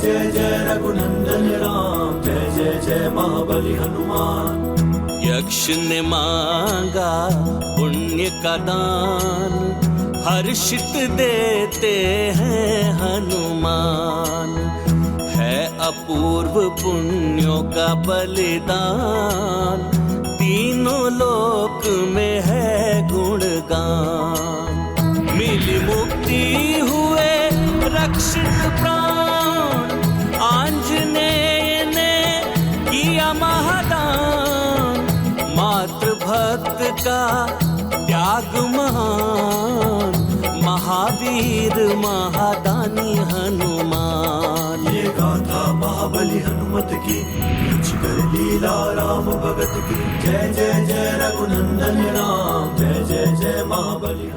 जय जय रघुनंदन राम, जय जय जय महाबली हनुमान। यक्ष ने मांगा पुण्य का दान, हर्षित देते हैं हनुमान। है अपूर्व पुण्यों का बलिदान, तीनों लोक में है गुणगान। मिली मुक्ति हुए रक्षित प्राण, आंजनेय ने किया महादान। मातृभक्त का त्याग महान, महावीर महादानी हनुमान। ये गाथा महाबली हनुमत की, कुछ कर लीला राम भगत की। जय जय जय रघुनंदन राम, जय जय जय महाबली।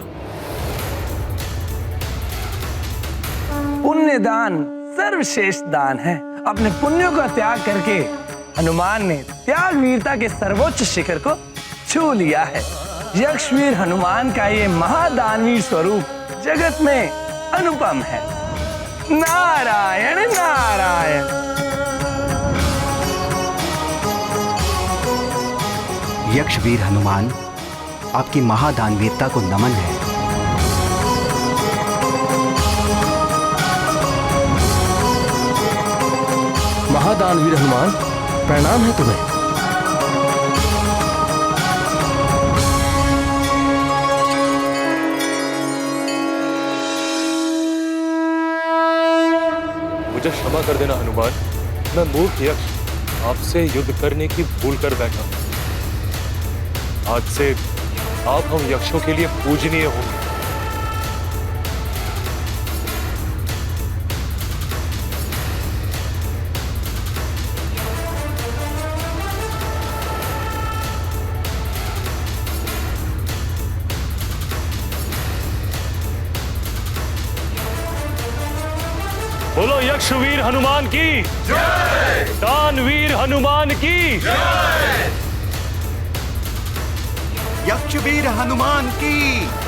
पुण्य दान सर्वश्रेष्ठ दान है। अपने पुण्यों का त्याग करके हनुमान ने त्याग वीरता के सर्वोच्च शिखर को छू लिया है। यक्षवीर हनुमान का ये महादानवीर स्वरूप जगत में अनुपम है। नारायण नारायण। यक्षवीर हनुमान, आपकी महादानवीरता को नमन है। महादानवीर हनुमान, प्रणाम है तुम्हें। मुझे क्षमा कर देना हनुमान, मैं मूर्ख यक्ष आपसे युद्ध करने की भूल कर बैठा। आज से आप हम यक्षों के लिए पूजनीय होंगे। बोलो यक्षवीर हनुमान की जय, दानवीर हनुमान की जय, यक्षवीर हनुमान की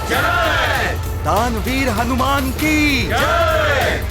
जय, दानवीर हनुमान की जय।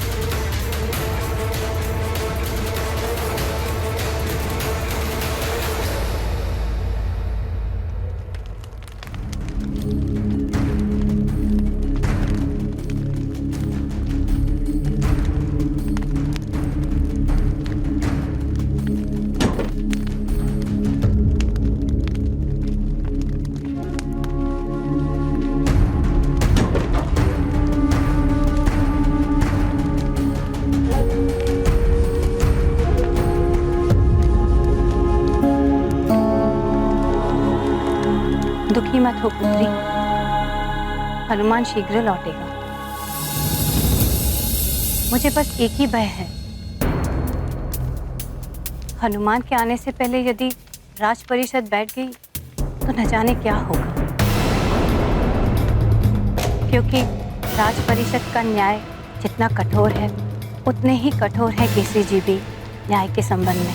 दुखी मत हो पुत्री, हनुमान शीघ्र लौटेगा। मुझे बस एक ही भय है, हनुमान के आने से पहले यदि राज परिषद बैठ गई तो न जाने क्या होगा। क्योंकि राज परिषद का न्याय जितना कठोर है, उतने ही कठोर है केसी जी भी न्याय के संबंध में।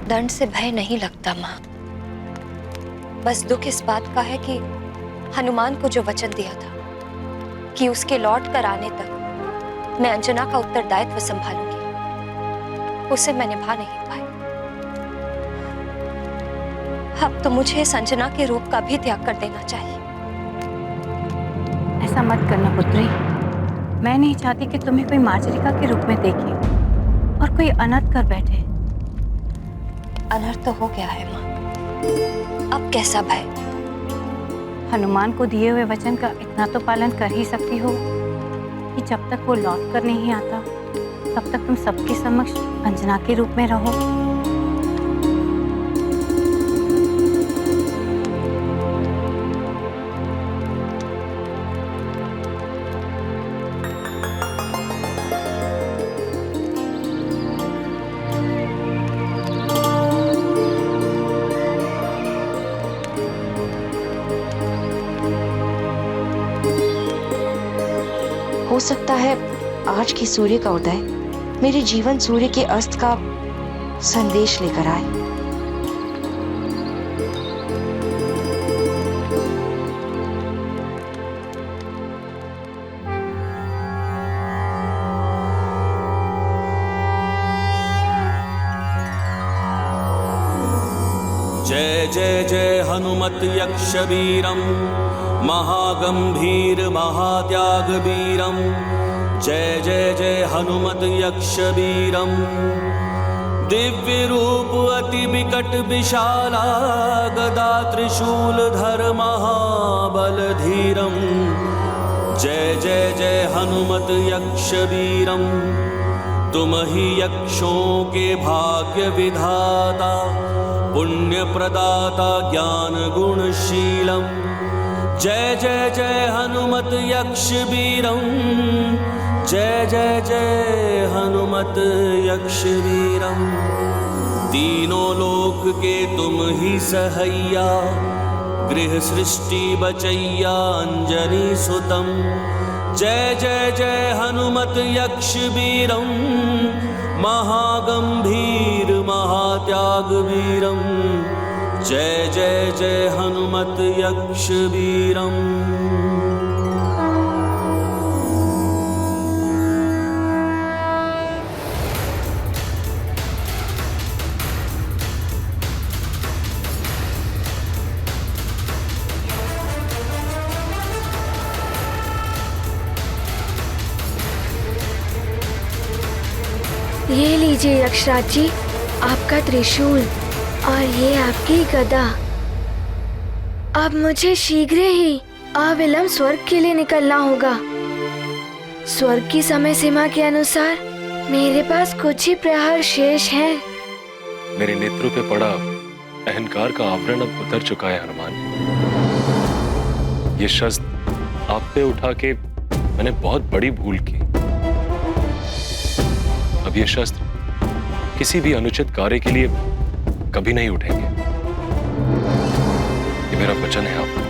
दंड से भय नहीं लगता माँ, बस दुख इस बात का है कि हनुमान को जो वचन दिया था कि उसके लौट कर आने तक मैं अंजना का उत्तरदायित्व संभालूंगी, उसे मैं निभा नहीं पाई। अब तो मुझे इस अंजना के रूप का भी त्याग कर देना चाहिए। ऐसा मत करना पुत्री, मैं नहीं चाहती कि तुम्हें कोई मार्जरिका के रूप में देखे और कोई अनर्थ कर बैठे। अनर्थ तो हो गया है माँ, अब कैसा भय? हनुमान को दिए हुए वचन का इतना तो पालन कर ही सकती हो कि जब तक वो लौट कर नहीं आता तब तक तुम सबके समक्ष अंजना के रूप में रहो। हो सकता है आज की सूर्य का उदय मेरे जीवन सूर्य के अस्त का संदेश लेकर आए। जय जय जय हनुमत यक्षवीरम महागंभीर महात्याग वीरम। जय जय जय हनुमत यक्षवीरम दिव्य रूप अति विकट विशाला गदा त्रिशूल धर महाबल धीरम। जय जय जय हनुमत यक्षवीरम तुम ही यक्षों के भाग्य विधाता पुण्य प्रदाता ज्ञान गुणशीलम। जय जय जय हनुमत यक्षवीरम जय जय जय हनुमत यक्षवीरम। तीनों लोक के तुम ही सहैया गृह सृष्टि बचैया अंजनी सुतम। जय जय जय हनुमत यक्षवीरम महागंभीर महात्याग वीरम। जय जय जय हनुमत यक्षवीरम। ये लीजिए यक्षराज जी, आपका त्रिशूल और ये आपकी गदा। अब मुझे शीघ्र ही अविलंब स्वर्ग के लिए निकलना होगा। स्वर्ग की समय सीमा के अनुसार मेरे पास कुछ ही प्रहर शेष हैं। मेरे नेत्रों पे पड़ा अहंकार का आवरण अब उतर चुका है हनुमान। ये शस्त्र आप पे उठा के मैंने बहुत बड़ी भूल की। अब ये शस्त्र किसी भी अनुचित कार्य के लिए कभी नहीं उठेंगे। ये मेरा वचन है आपको।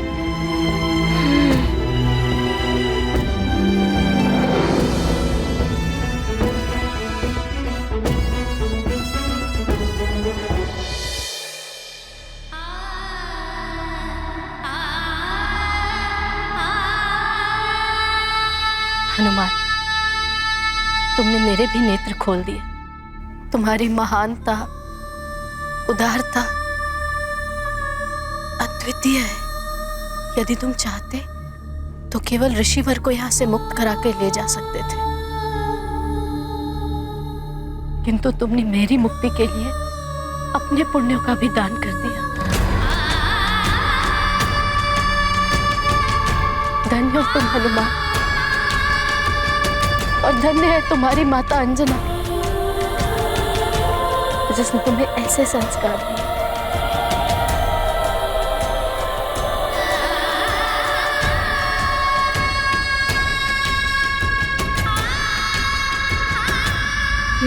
हनुमान, तुमने मेरे भी नेत्र खोल दिए। तुम्हारी महानता, उदारता अद्वितीय है। यदि तुम चाहते तो केवल ऋषिवर को यहाँ से मुक्त करा के ले जा सकते थे, किंतु तुमने मेरी मुक्ति के लिए अपने पुण्यों का भी दान कर दिया। धन्य हो तुम हनुमान, और धन्य है तुम्हारी माता अंजना जिसने तुम्हें ऐसे संस्कार दिए।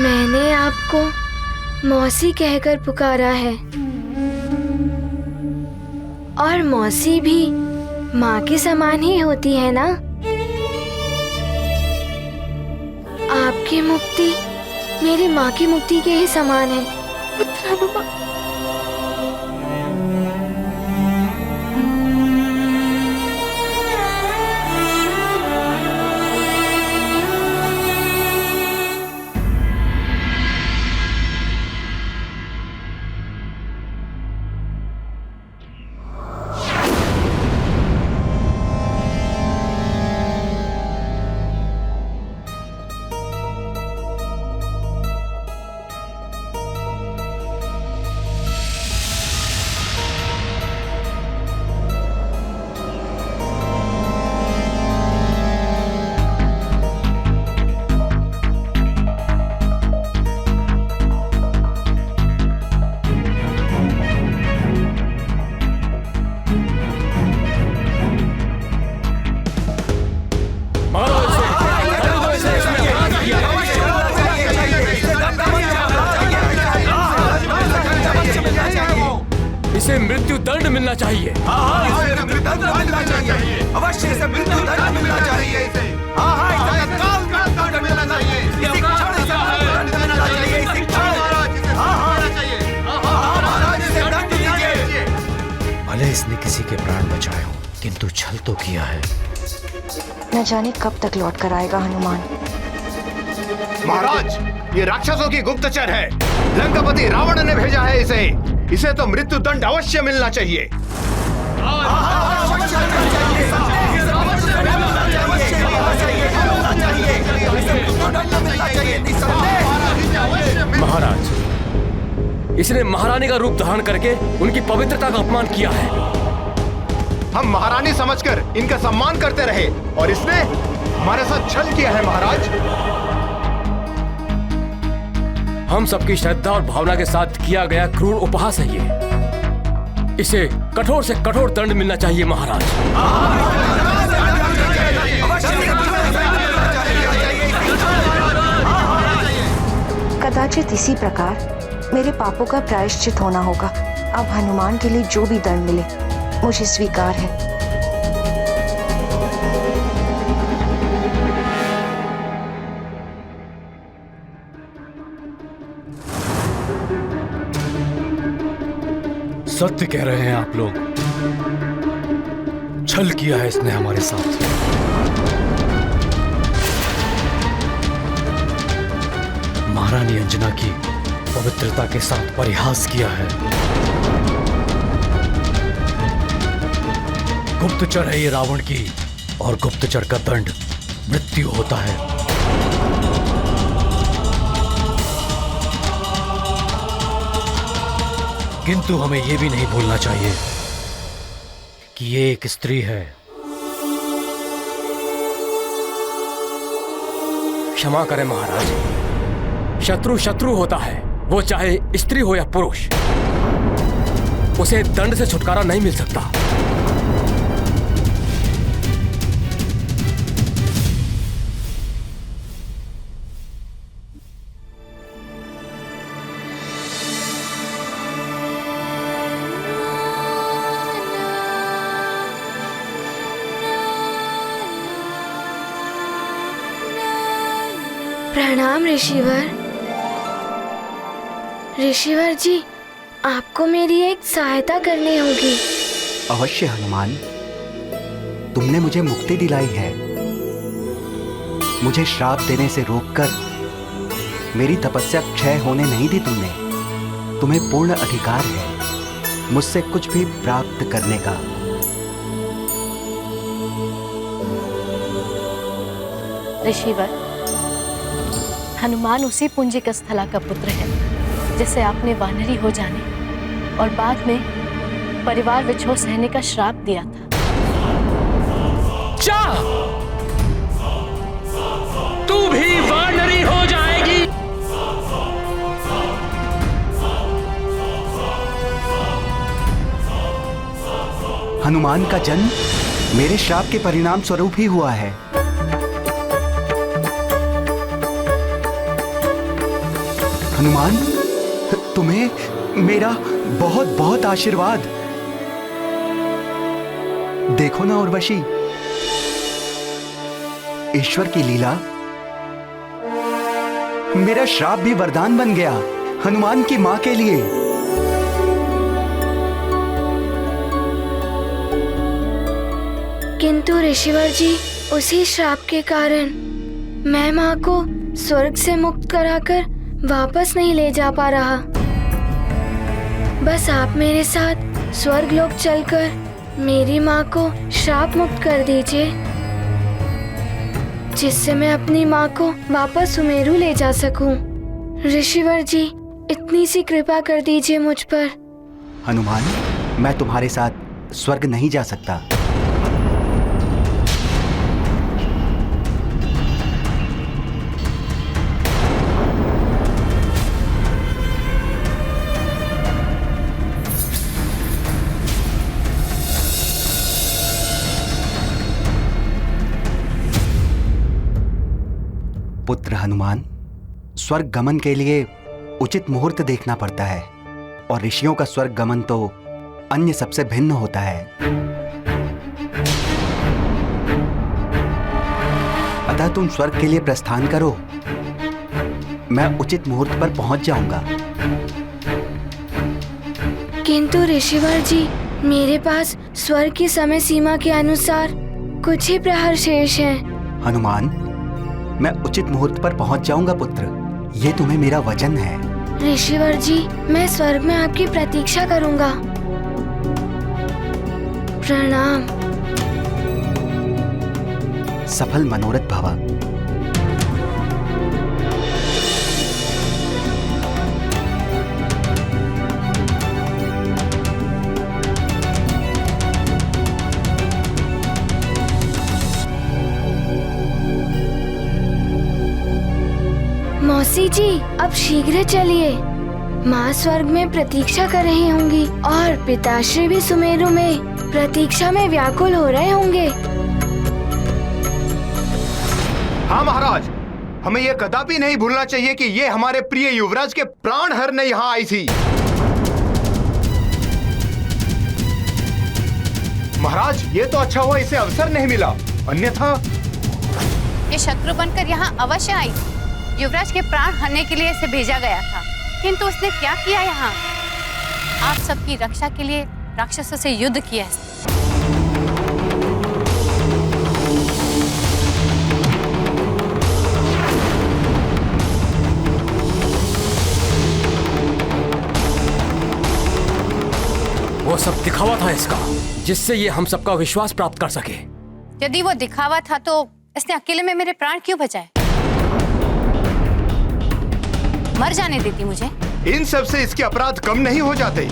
मैंने आपको मौसी कहकर पुकारा है, और मौसी भी माँ के समान ही होती है ना। आपकी मुक्ति मेरी माँ की मुक्ति के ही समान है। पुत्र हनुमान, इसे मृत्यु दंड मिलना चाहिए। अवश्य इसे मृत्यु दंड मिलना चाहिए। भले इसने किसी के प्राण बचाए हों, किंतु छल तो किया है। न जाने कब तक लौट कर आएगा हनुमान। महाराज, ये राक्षसों की गुप्तचर है। लंकापति रावण ने भेजा है इसे। इसे तो मृत्यु दंड अवश्य मिलना चाहिए। महाराज, इसने महारानी का रूप धारण करके उनकी पवित्रता का अपमान किया है। हम महारानी समझकर इनका सम्मान करते रहे और इसने हमारे साथ छल किया है महाराज। हम सबकी श्रद्धा और भावना के साथ किया गया क्रूर उपहास है ये। इसे कठोर से कठोर दंड मिलना चाहिए महाराज। कदाचित इसी प्रकार मेरे पापों का प्रायश्चित होना होगा। अब हनुमान के लिए जो भी दंड मिले मुझे स्वीकार है। सत्य कह रहे हैं आप लोग। छल किया है इसने हमारे साथ। महारानी अंजना की पवित्रता के साथ परिहास किया है। गुप्तचर है ये रावण की, और गुप्तचर का दंड मृत्यु होता है। किंतु हमें यह भी नहीं भूलना चाहिए कि ये एक स्त्री है। क्षमा करें महाराज, शत्रु शत्रु होता है, वो चाहे स्त्री हो या पुरुष। उसे दंड से छुटकारा नहीं मिल सकता। प्रणाम ऋषिवर। ऋषिवर जी, आपको मेरी एक सहायता करनी होगी। अवश्य हनुमान, तुमने मुझे मुक्ति दिलाई है। मुझे श्राप देने से रोककर मेरी तपस्या क्षय होने नहीं दी तुमने। तुम्हें पूर्ण अधिकार है मुझसे कुछ भी प्राप्त करने का। ऋषिवर, हनुमान उसी पुंजिक स्थला का पुत्र है जिसे आपने वानरी हो जाने और बाद में परिवार विछोह सहने का श्राप दिया था। जा! तू भी वानरी हो जाएगी। हनुमान का जन्म मेरे श्राप के परिणाम स्वरूप ही हुआ है। हनुमान, तुम्हें मेरा बहुत बहुत आशीर्वाद। देखो ना उर्वशी, ईश्वर की लीला, मेरा श्राप भी वरदान बन गया हनुमान की मां के लिए। किंतु ऋषिवर जी, उसी श्राप के कारण मैं माँ को स्वर्ग से मुक्त कराकर वापस नहीं ले जा पा रहा। बस आप मेरे साथ स्वर्ग लोक चलकर मेरी माँ को श्राप मुक्त कर दीजिए, जिससे मैं अपनी माँ को वापस सुमेरु ले जा सकूं। ऋषिवर जी, इतनी सी कृपा कर दीजिए मुझ पर। हनुमान, मैं तुम्हारे साथ स्वर्ग नहीं जा सकता। पुत्र हनुमान, स्वर्ग गमन के लिए उचित मुहूर्त देखना पड़ता है, और ऋषियों का स्वर्ग गमन तो अन्य सबसे भिन्न होता है। अतः तुम स्वर्ग के लिए प्रस्थान करो, मैं उचित मुहूर्त पर पहुंच जाऊंगा। किंतु ऋषिवर जी, मेरे पास स्वर्ग की समय सीमा के अनुसार कुछ ही प्रहर शेष हैं। हनुमान, मैं उचित मुहूर्त पर पहुंच जाऊंगा पुत्र, ये तुम्हें मेरा वचन है। ऋषिवर जी, मैं स्वर्ग में आपकी प्रतीक्षा करूंगा। प्रणाम। सफल मनोरथ भवा। मौसी जी, अब शीघ्र चलिए। माँ स्वर्ग में प्रतीक्षा कर रही होंगी और पिताश्री भी सुमेरु में प्रतीक्षा में व्याकुल हो रहे होंगे। हाँ महाराज, हमें यह कदापि नहीं भूलना चाहिए कि ये हमारे प्रिय युवराज के प्राण हरने यहाँ आई थी। महाराज, ये तो अच्छा हुआ इसे अवसर नहीं मिला, अन्यथा ये शत्रु बनकर यहाँ अवश्य आई। युवराज के प्राण हरने के लिए इसे भेजा गया था, किंतु उसने क्या किया यहाँ? आप सबकी रक्षा के लिए राक्षसों से युद्ध किया है। वो सब दिखावा था इसका, जिससे ये हम सबका विश्वास प्राप्त कर सके। यदि वो दिखावा था तो इसने अकेले में मेरे प्राण क्यों बचाए? मर जाने देती मुझे। इन सब से इसके अपराध कम नहीं हो जाते।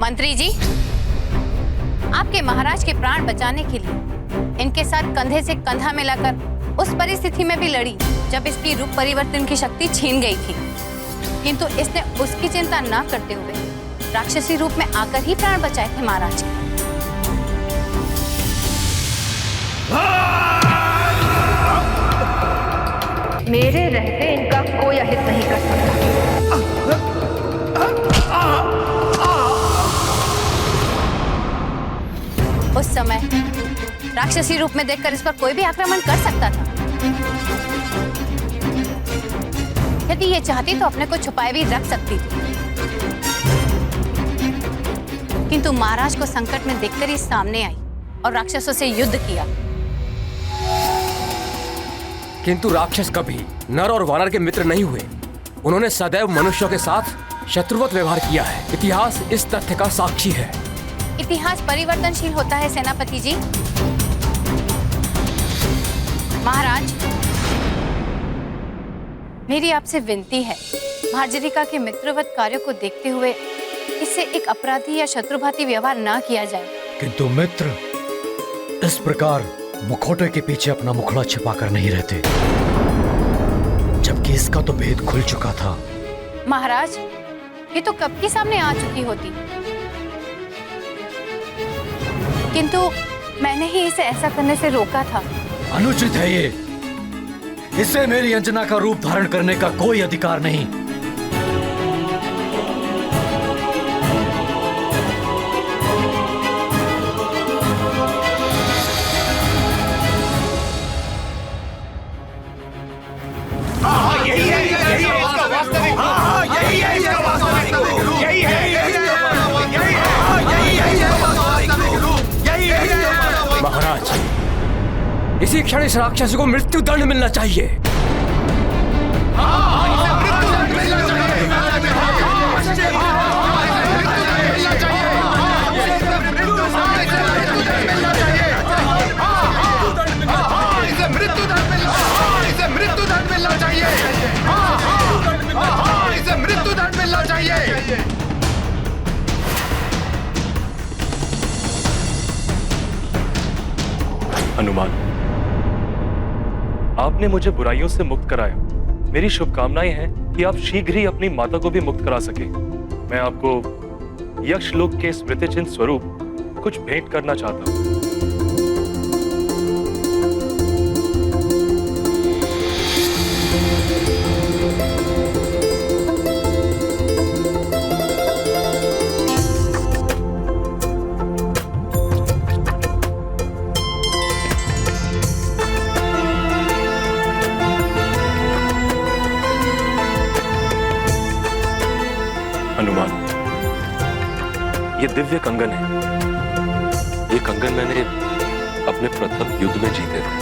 मंत्री जी, आपके महाराज के प्राण बचाने के लिए इनके साथ कंधे से कंधा मिलाकर उस परिस्थिति में भी लड़ी जब इसकी रूप परिवर्तन की शक्ति छीन गई थी, किंतु इसने उसकी चिंता न करते हुए राक्षसी रूप में आकर ही प्राण बचाए थे महाराज के। मेरे रहते इनका कोई अहित नहीं कर सकता। उस समय राक्षसी रूप में देखकर इस पर कोई भी आक्रमण कर सकता था। यदि ये चाहती तो अपने को छुपाए भी रख सकती थी, किंतु महाराज को संकट में देखकर ही सामने आई और राक्षसों से युद्ध किया। किंतु राक्षस कभी नर और वानर के मित्र नहीं हुए। उन्होंने सदैव मनुष्यों के साथ शत्रुवत व्यवहार किया है। इतिहास इस तथ्य का साक्षी है। इतिहास परिवर्तनशील होता है सेनापति जी। महाराज, मेरी आपसे विनती है, भार्जरिका के मित्रवत कार्यों को देखते हुए इससे एक अपराधी या शत्रुभाती व्यवहार ना किया जाए। किंतु मित्र इस प्रकार मुखौटे के पीछे अपना मुखड़ा छिपाकर नहीं रहते, जबकि इसका तो भेद खुल चुका था। महाराज, ये तो कब की सामने आ चुकी होती, किंतु मैंने ही इसे ऐसा करने से रोका था। अनुचित है ये। इसे मेरी अंजना का रूप धारण करने का कोई अधिकार नहीं। महाराज, इसी क्षण इस राक्षस को मृत्यु दंड मिलना चाहिए। हनुमान, आपने मुझे बुराइयों से मुक्त कराया। मेरी शुभकामनाएं हैं कि आप शीघ्र ही अपनी माता को भी मुक्त करा सके। मैं आपको यक्षलोक के स्मृति चिन्ह स्वरूप कुछ भेंट करना चाहता हूं। हनुमान, ये दिव्य कंगन है। ये कंगन मैंने अपने प्रथम युद्ध में जीते थे।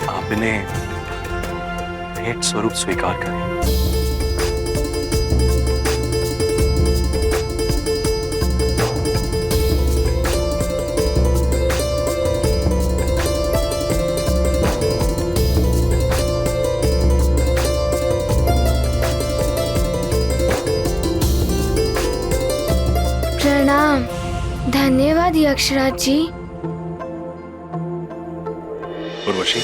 आप इन्हें भेंट स्वरूप स्वीकार करें। प्रणाम। धन्यवाद यक्षराज जी। उर्वशी,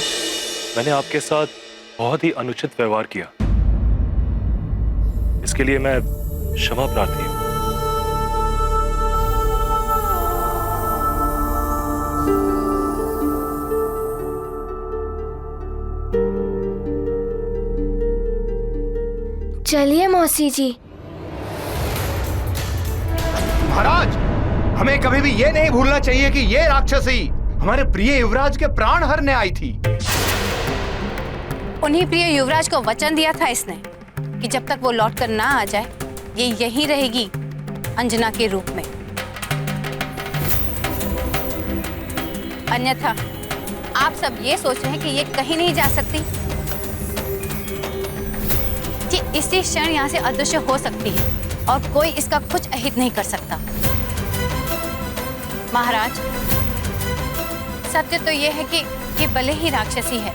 मैंने आपके साथ बहुत ही अनुचित व्यवहार किया। इसके लिए मैं क्षमा प्रार्थी हूं। चलिए मौसी जी। महाराज, हमें कभी भी ये नहीं भूलना चाहिए कि ये राक्षसी हमारे प्रिय युवराज के प्राण हरने आई थी। उन्हीं प्रिय युवराज को वचन दिया था इसने कि जब तक वो लौट कर ना आ जाए ये यहीं रहेगी अंजना के रूप में। अन्यथा आप सब ये सोच रहे हैं कि ये कहीं नहीं जा सकती, कि इसी क्षण यहाँ से अदृश्य हो सकती है और कोई इसका कुछ अहित नहीं कर सकता। महाराज, सत्य तो यह है कि ये भले ही राक्षसी है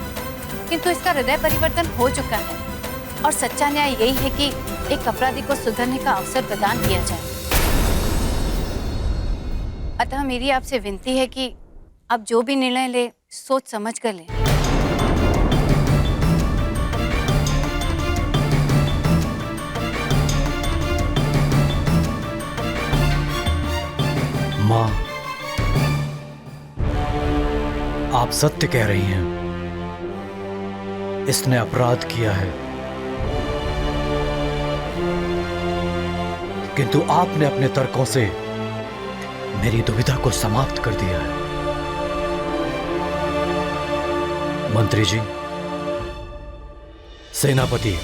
किंतु इसका हृदय परिवर्तन हो चुका है और सच्चा न्याय यही है कि एक अपराधी को सुधरने का अवसर प्रदान किया जाए। अतः मेरी आपसे विनती है कि आप जो भी निर्णय ले सोच समझ कर लें। माँ, आप सत्य कह रही हैं। इसने अपराध किया है, किंतु आपने अपने तर्कों से मेरी दुविधा को समाप्त कर दिया है। मंत्री जी, सेनापति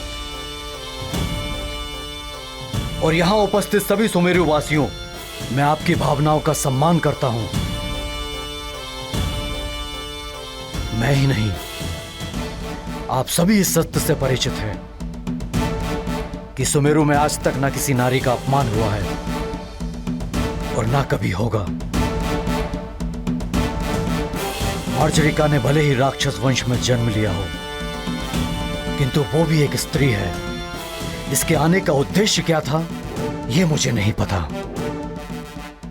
और यहां उपस्थित सभी सुमेरु वासियों, मैं आपकी भावनाओं का सम्मान करता हूं। मैं ही नहीं, आप सभी इस सत्य से परिचित हैं कि सुमेरु में आज तक ना किसी नारी का अपमान हुआ है और ना कभी होगा। मार्जरिका ने भले ही राक्षस वंश में जन्म लिया हो, किंतु वो भी एक स्त्री है। इसके आने का उद्देश्य क्या था यह मुझे नहीं पता,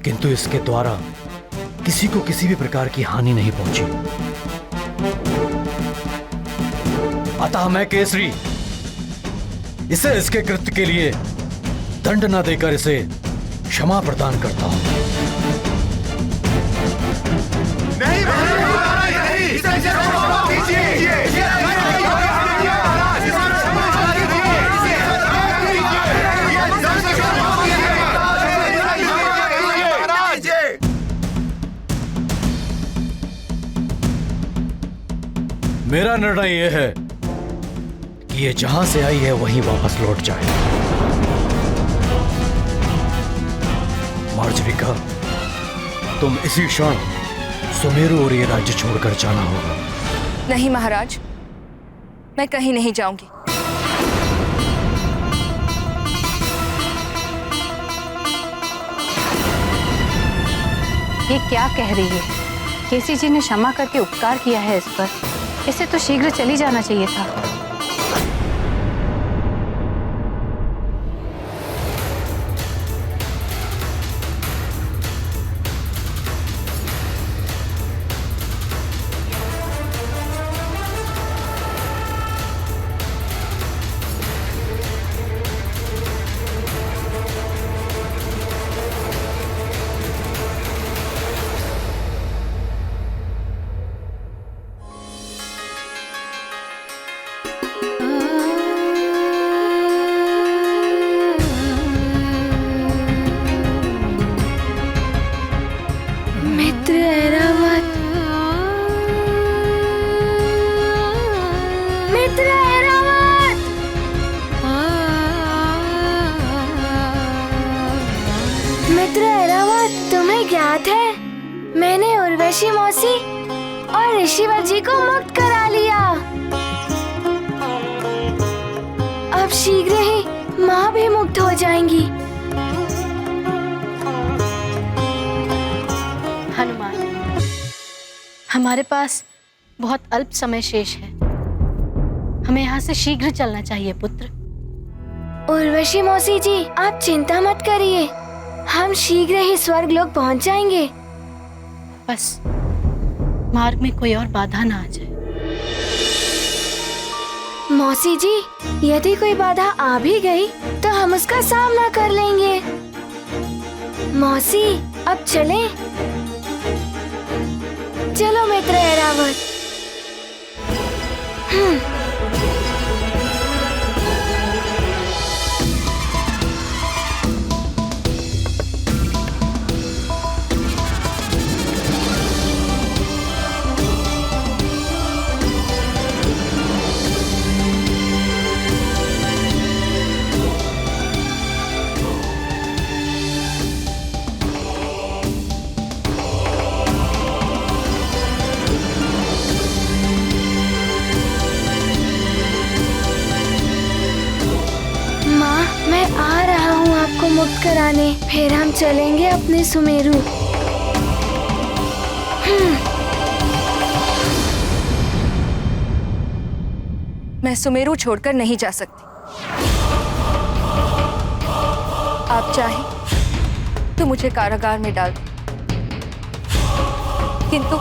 किंतु इसके द्वारा किसी को किसी भी प्रकार की हानि नहीं पहुंची। अतः मैं केसरी इसे इसके कृत्य के लिए दंड न देकर इसे क्षमा प्रदान करता हूं। नहीं महाराज, नहीं, इसे क्षमा कीजिए। मेरा निर्णय यह है कि ये जहां से आई है वहीं वापस लौट जाए। मार्जरिका, तुम इसी क्षण सुमेरु और ये राज्य छोड़कर जाना होगा। नहीं महाराज, मैं कहीं नहीं जाऊंगी। ये क्या कह रही है? केसी जी ने क्षमा करके उपकार किया है इस पर, इसे तो शीघ्र चली जाना चाहिए था। मैंने उर्वशी मौसी और ऋषिवर जी को मुक्त करा लिया। शीघ्र ही माँ भी मुक्त हो जाएंगी। हनुमान, हमारे पास बहुत अल्प समय शेष है। हमें यहाँ से शीघ्र चलना चाहिए पुत्र। उर्वशी मौसी जी, आप चिंता मत करिए, हम शीघ्र ही स्वर्ग लोक पहुँच जाएंगे। बस मार्ग में कोई और बाधा ना आ जाए। मौसी जी, यदि कोई बाधा आ भी गई तो हम उसका सामना कर लेंगे। मौसी, अब चलें? चलो मित्र ऐरावत। मैं आ रहा हूँ आपको मुक्त कराने, फिर हम चलेंगे अपने सुमेरु। मैं सुमेरु छोड़कर नहीं जा सकती। आप चाहें तो मुझे कारागार में डाल दो, किंतु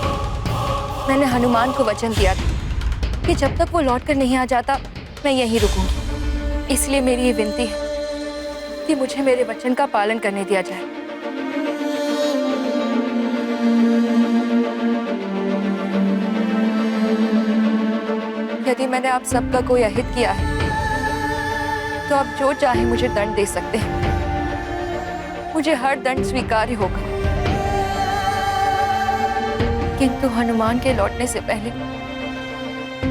मैंने हनुमान को वचन दिया था कि जब तक वो लौटकर नहीं आ जाता मैं यहीं रुकूंगी। इसलिए मेरी ये विनती है कि मुझे मेरे वचन का पालन करने दिया जाए। यदि मैंने आप सबका कोई अहित किया है तो आप जो चाहे मुझे दंड दे सकते हैं, मुझे हर दंड स्वीकार्य होगा। किंतु हनुमान के लौटने से पहले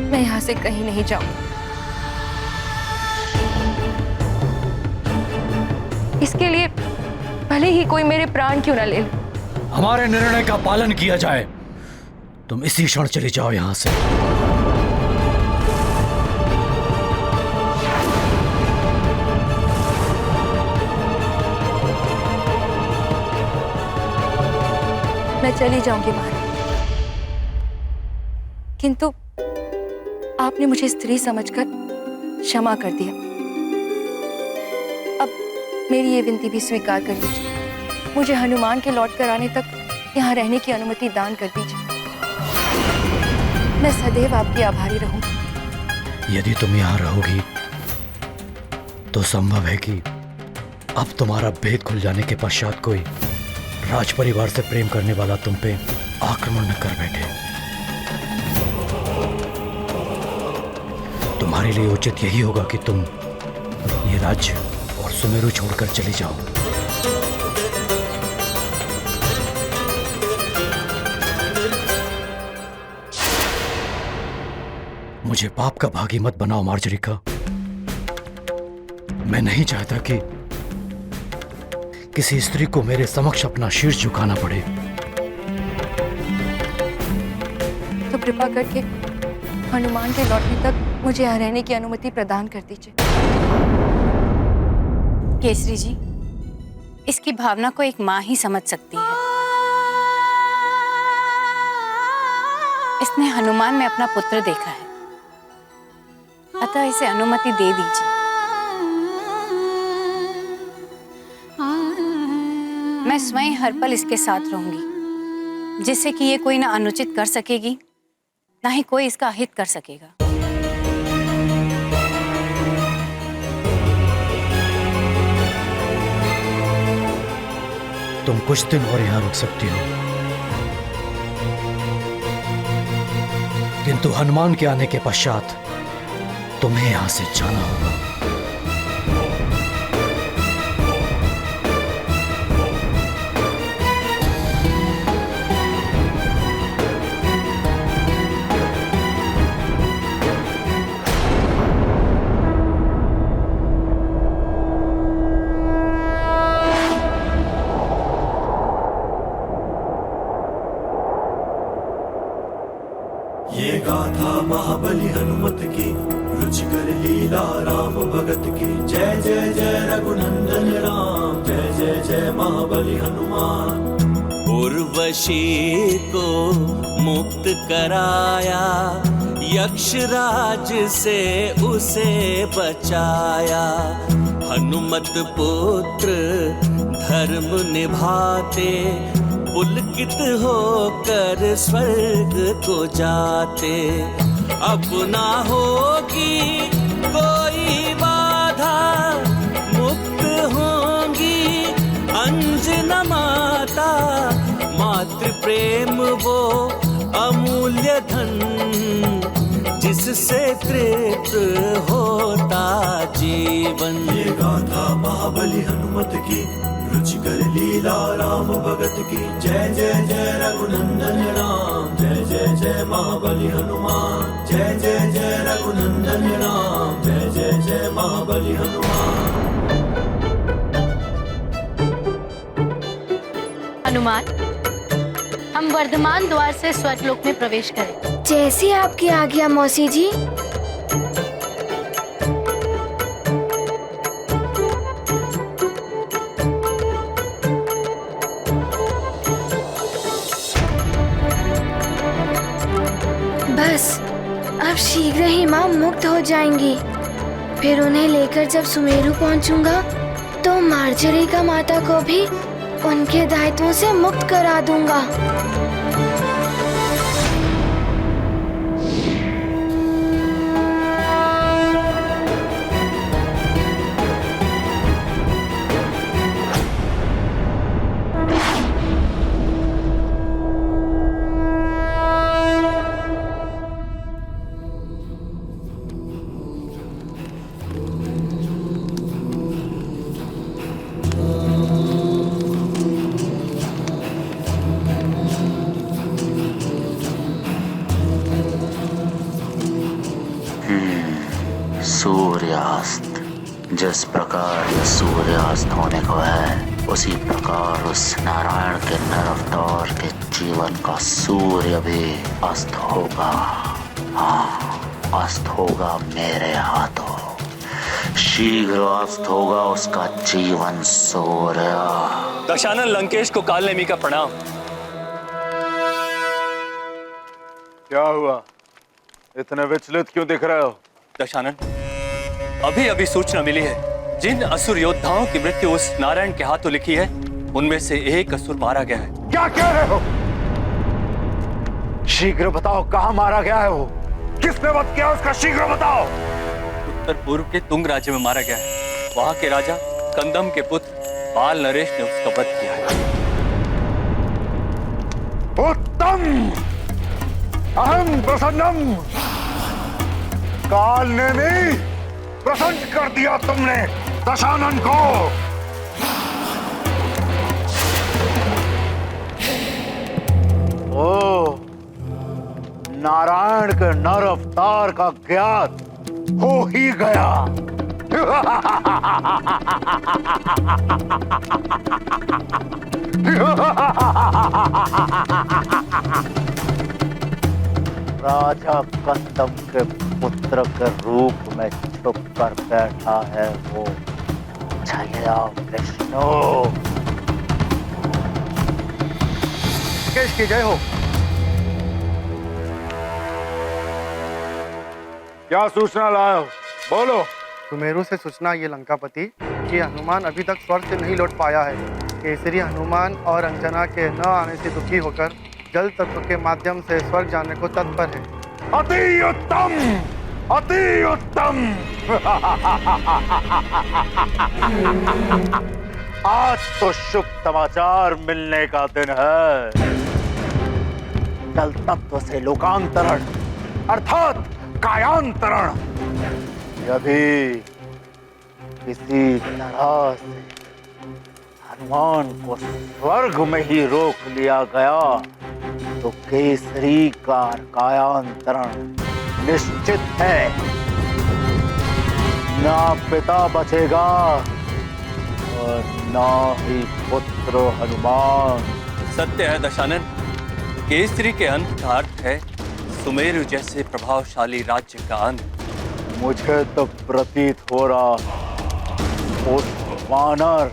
मैं यहाँ से कहीं नहीं जाऊंगा। इसके लिए भले ही कोई मेरे प्राण क्यों न ले ले। हमारे निर्णय का पालन किया जाए। तुम इसी क्षण चले जाओ यहाँ से। मैं चली जाऊंगी महाराज, किंतु आपने मुझे स्त्री समझकर क्षमा कर दिया। अब मेरी ये विनती भी स्वीकार कर लीजिए। मुझे हनुमान के लौट कर आने तक यहाँ रहने की अनुमति दान कर दीजिए। मैं सदैव आपकी आभारी रहूंगी। यदि तुम यहाँ रहोगी तो संभव है कि अब तुम्हारा भेद खुल जाने के पश्चात कोई राज परिवार से प्रेम करने वाला तुम पे आक्रमण न कर बैठे। तुम्हारे लिए उचित यही होगा कि तुम ये राज्य और सुमेरु छोड़कर चली जाओ। मुझे पाप का भागी मत बनाओ मार्जरिका। मैं नहीं चाहता कि किसी स्त्री को मेरे समक्ष अपना शीर्ष झुकाना पड़े। तो कृपा करके हनुमान के लौटने तक मुझे यहाँ रहने की अनुमति प्रदान कर दीजिए। केसरी जी, इसकी भावना को एक माँ ही समझ सकती है। इसने हनुमान में अपना पुत्र देखा है, अतः इसे अनुमति दे दीजिए। मैं स्वयं हर पल इसके साथ रहूंगी, जिससे कि ये कोई ना अनुचित कर सकेगी, ना ही कोई इसका अहित कर सकेगा। तुम कुछ दिन और यहाँ रुक सकती हो, किंतु हनुमान के आने के पश्चात तुम्हें यहाँ से जाना होगा। ये गाथा महाबली हनुमत की, रुचिकर लीला राम भगत की जय जय जय रघुनंदन राम जय जय जय महाबली हनुमान। उर्वशी को मुक्त कराया यक्षराज से उसे बचाया। हनुमत पुत्र धर्म निभाते पुलकित होकर स्वर्ग को जाते। अब ना होगी कोई बाधा मुक्त होंगी अंजना माता। मातृ प्रेम वो अमूल्य धन जिससे तृप्त होता जीवन। ये गाथा महाबली हनुमत की रुचिकर लीला राम भगत की जय जय जय रघुनंदन राम जय जय जय महाबली हनुमान। जय जय जय रघुनंदन राम जय जय जय महाबली हनुमान। हनुमान, हम वर्धमान द्वार से स्वर्गलोक में प्रवेश करें। जैसी आपकी आज्ञा मौसी जी। बस अब शीघ्र ही माँ मुक्त हो जाएंगी। फिर उन्हें लेकर जब सुमेरु पहुंचूंगा तो मार्जरी का माता को भी उनके दायित्वों से मुक्त करा दूंगा। सूर्यास्त। जिस प्रकार यह सूर्यास्त होने को है उसी प्रकार उस नारायण के नरअवतार के जीवन का सूर्य भी अस्त होगा। हाँ, अस्त होगा मेरे हाथों। शीघ्र अस्त होगा उसका जीवन सूर्य। दशानन लंकेश को कालनेमी का प्रणाम। क्या हुआ, इतने विचलित क्यों दिख रहे हो? दशानन, अभी अभी सूचना मिली है जिन असुर योद्धाओं की मृत्यु उस नारायण के हाथों लिखी है उनमें से एक असुर मारा गया है। क्या कह रहे हो? शीघ्र बताओ, कहाँ मारा गया है वो? किसने वध किया उसका? शीघ्र बताओ। उत्तर पूर्व के तुंग राज्य में मारा गया है। वहां के राजा कंदम के पुत्र बाल नरेश ने उसका वध किया है। उत्तम, अहम प्रसन्नम। काल ने भी प्रसन्न कर दिया तुमने दशानन को। ओ, नारायण के नर अवतार का ज्ञात हो ही गया। राजा कंदम के पुत्र के रूप में छुप कर बैठा है वो छलिया विष्णु। की जय हो। क्या सूचना लाए हो? बोलो। सुमेरु से सूचना ये लंकापति कि हनुमान अभी तक स्वर्ग से नहीं लौट पाया है। केसरी हनुमान और अंजना के न आने से दुखी होकर जल तत्व के माध्यम से स्वर्ग जाने को तत्पर है। अति उत्तम, अति उत्तम। आज तो शुभ समाचार मिलने का दिन है। जल तत्व से लोकांतरण अर्थात कायांतरण यदि किसी तरह से हनुमान को स्वर्ग में ही रोक लिया गया तो केसरी का कायांतरण निश्चित है। ना पिता बचेगा और ना ही पुत्र हनुमान। सत्य है दशानन, केसरी के अंत का अर्थ है सुमेरु जैसे प्रभावशाली राज्य का अंत। मुझे तो प्रतीत हो रहा उस वानर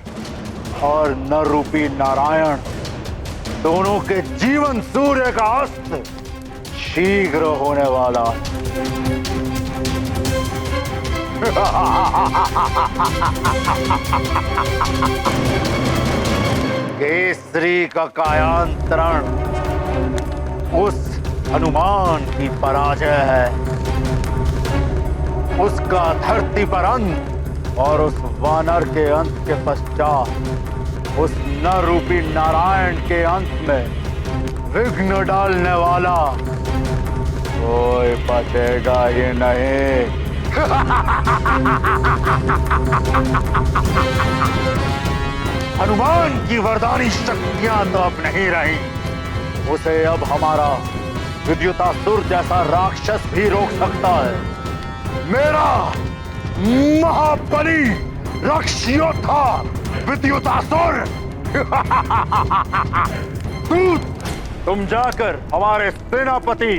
और नर रूपी नारायण दोनों के जीवन सूर्य का अस्त शीघ्र होने वाला केसरी का कायांतरण उस हनुमान की पराजय है, उसका धरती पर अंत और उस वानर के अंत के पश्चात उस नर रूपी नारायण के अंत में विघ्न डालने वाला कोई बचेगा ही नहीं। हनुमान की वरदानी शक्तियां तो अब नहीं रही, उसे अब हमारा विद्युतासुर जैसा राक्षस भी रोक सकता है। मेरा महाबली राक्षयोद्धा विद्युतासुर तुम जाकर हमारे सेनापति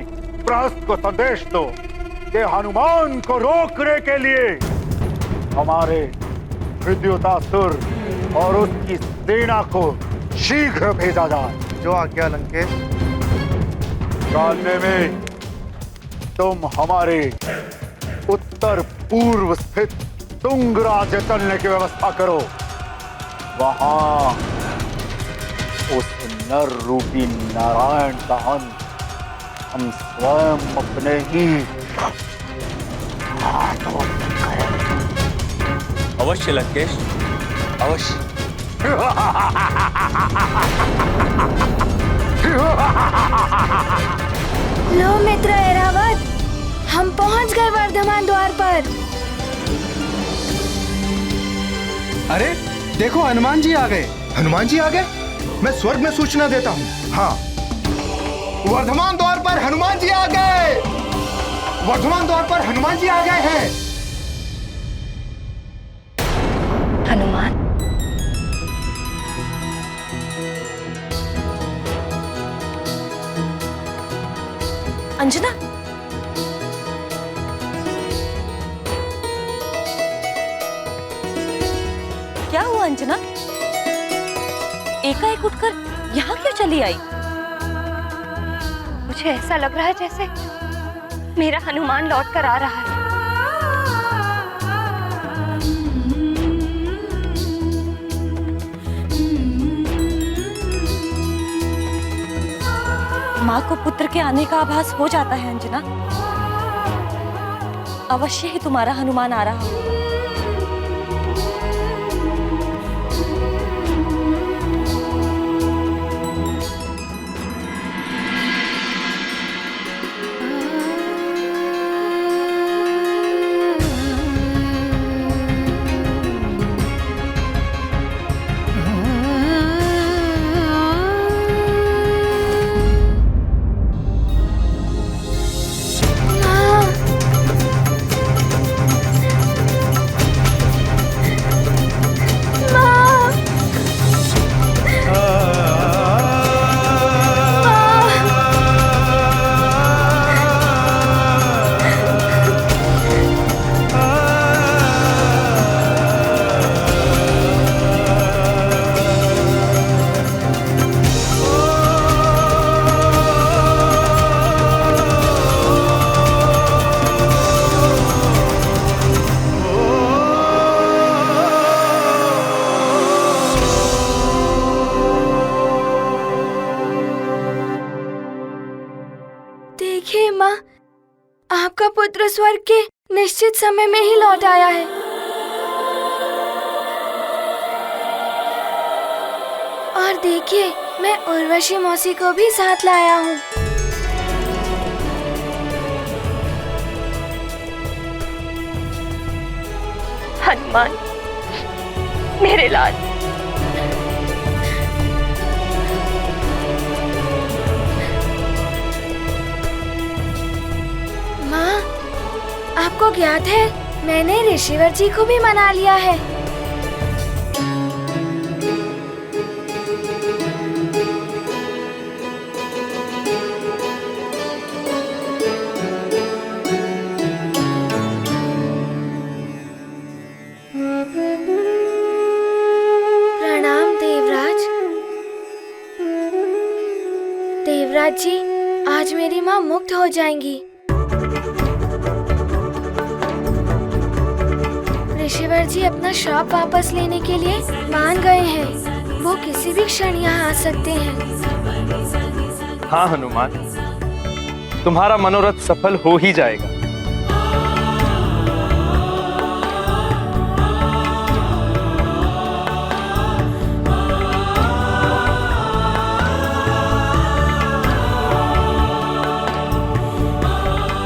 प्रहस्त को संदेश दो कि हनुमान को रोकने के लिए हमारे विद्युतासुर और उसकी सेना को शीघ्र भेजा जाए। जो आज्ञा लंकेश। जानने में तुम हमारे उत्तर पूर्व स्थित तुंग राज्य चलने की व्यवस्था करो। वहां उस नर रूपी नारायण का अंत हम स्वयं अपने ही हाथों से करेंगे। अवश्य लंकेश, अवश्य। लो मित्र ऐरावत, हम पहुंच गए वर्धमान द्वार पर। अरे देखो, हनुमान जी आ गए। हनुमान जी आ गए? मैं स्वर्ग में सूचना देता हूँ। हाँ, वर्धमान द्वार पर हनुमान जी आ गए। वर्धमान द्वार पर हनुमान जी आ गए हैं। हनुमान, अंजना, क्या हुआ अंजना? एकाएक उठकर यहाँ क्यों चली आई? मुझे ऐसा लग रहा है जैसे मेरा हनुमान लौट कर आ रहा है। माँ को पुत्र के आने का आभास हो जाता है अंजना। अवश्य ही तुम्हारा हनुमान आ रहा हो। देखिए माँ, आपका पुत्र स्वर्ग के निश्चित समय में ही लौट आया है। और देखिए, मैं उर्वशी मौसी को भी साथ लाया हूँ। हनुमान, मेरे लाल, माँ, आपको ज्ञात है मैंने ऋषिवर जी को भी मना लिया है। देवराज जी, आज मेरी माँ मुक्त हो जाएंगी। ऋषिवर जी अपना श्राप वापस लेने के लिए मान गए हैं। वो किसी भी क्षण यहाँ आ सकते हैं। हाँ हनुमान, तुम्हारा मनोरथ सफल हो ही जाएगा।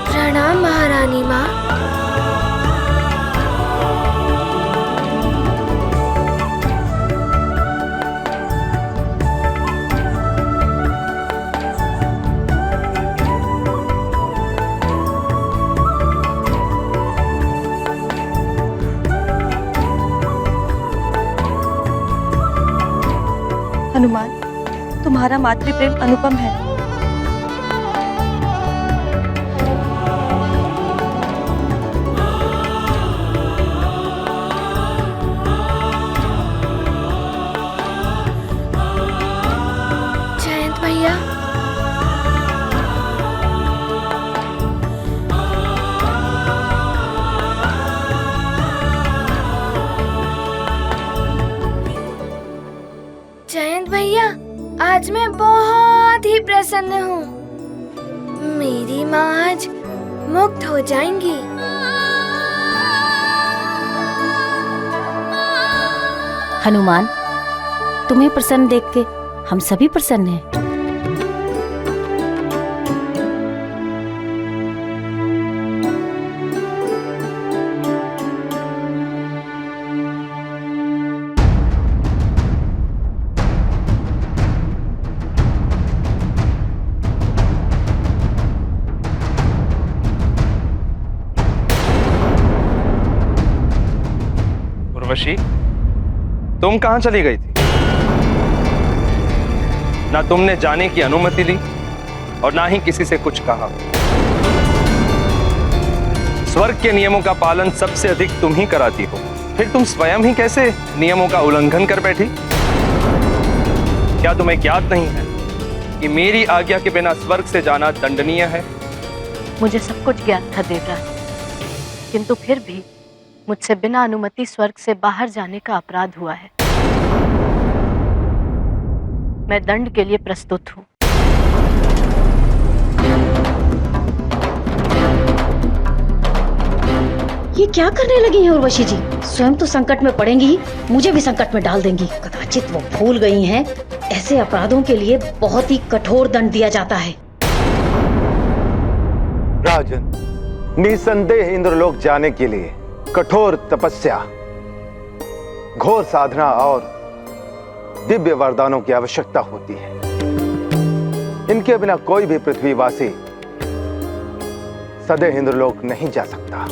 प्रणाम महारानी माँ। हनुमान, तुम्हारा मातृप्रेम अनुपम है। जयंत भैया, जयंत भैया, आज मैं बहुत ही प्रसन्न हूँ। मेरी माँ आज मुक्त हो जाएंगी। हनुमान, तुम्हें प्रसन्न देख के हम सभी प्रसन्न हैं। उर्वशी, तुम कहां चली गई थी? ना तुमने जाने की अनुमति ली और ना ही किसी से कुछ कहा। स्वर्ग के नियमों का पालन सबसे अधिक तुम ही कराती हो, फिर तुम स्वयं ही कैसे नियमों का उल्लंघन कर बैठी? क्या तुम्हें ज्ञात नहीं है कि मेरी आज्ञा के बिना स्वर्ग से जाना दंडनीय है? मुझे सब कुछ ज्ञात था देवराज, किंतु फिर भी मुझसे बिना अनुमति स्वर्ग से बाहर जाने का अपराध हुआ है। मैं दंड के लिए प्रस्तुत हूँ। ये क्या करने लगी हैं उर्वशी जी? स्वयं तो संकट में पड़ेंगी ही, मुझे भी संकट में डाल देंगी। कदाचित वो भूल गई हैं, ऐसे अपराधों के लिए बहुत ही कठोर दंड दिया जाता है। राजन, निसंदेह इंद्रलोक जाने के लिए कठोर तपस्या, घोर साधना और दिव्य वरदानों की आवश्यकता होती है। इनके बिना कोई भी पृथ्वीवासी सदैव इंद्रलोक नहीं जा सकता।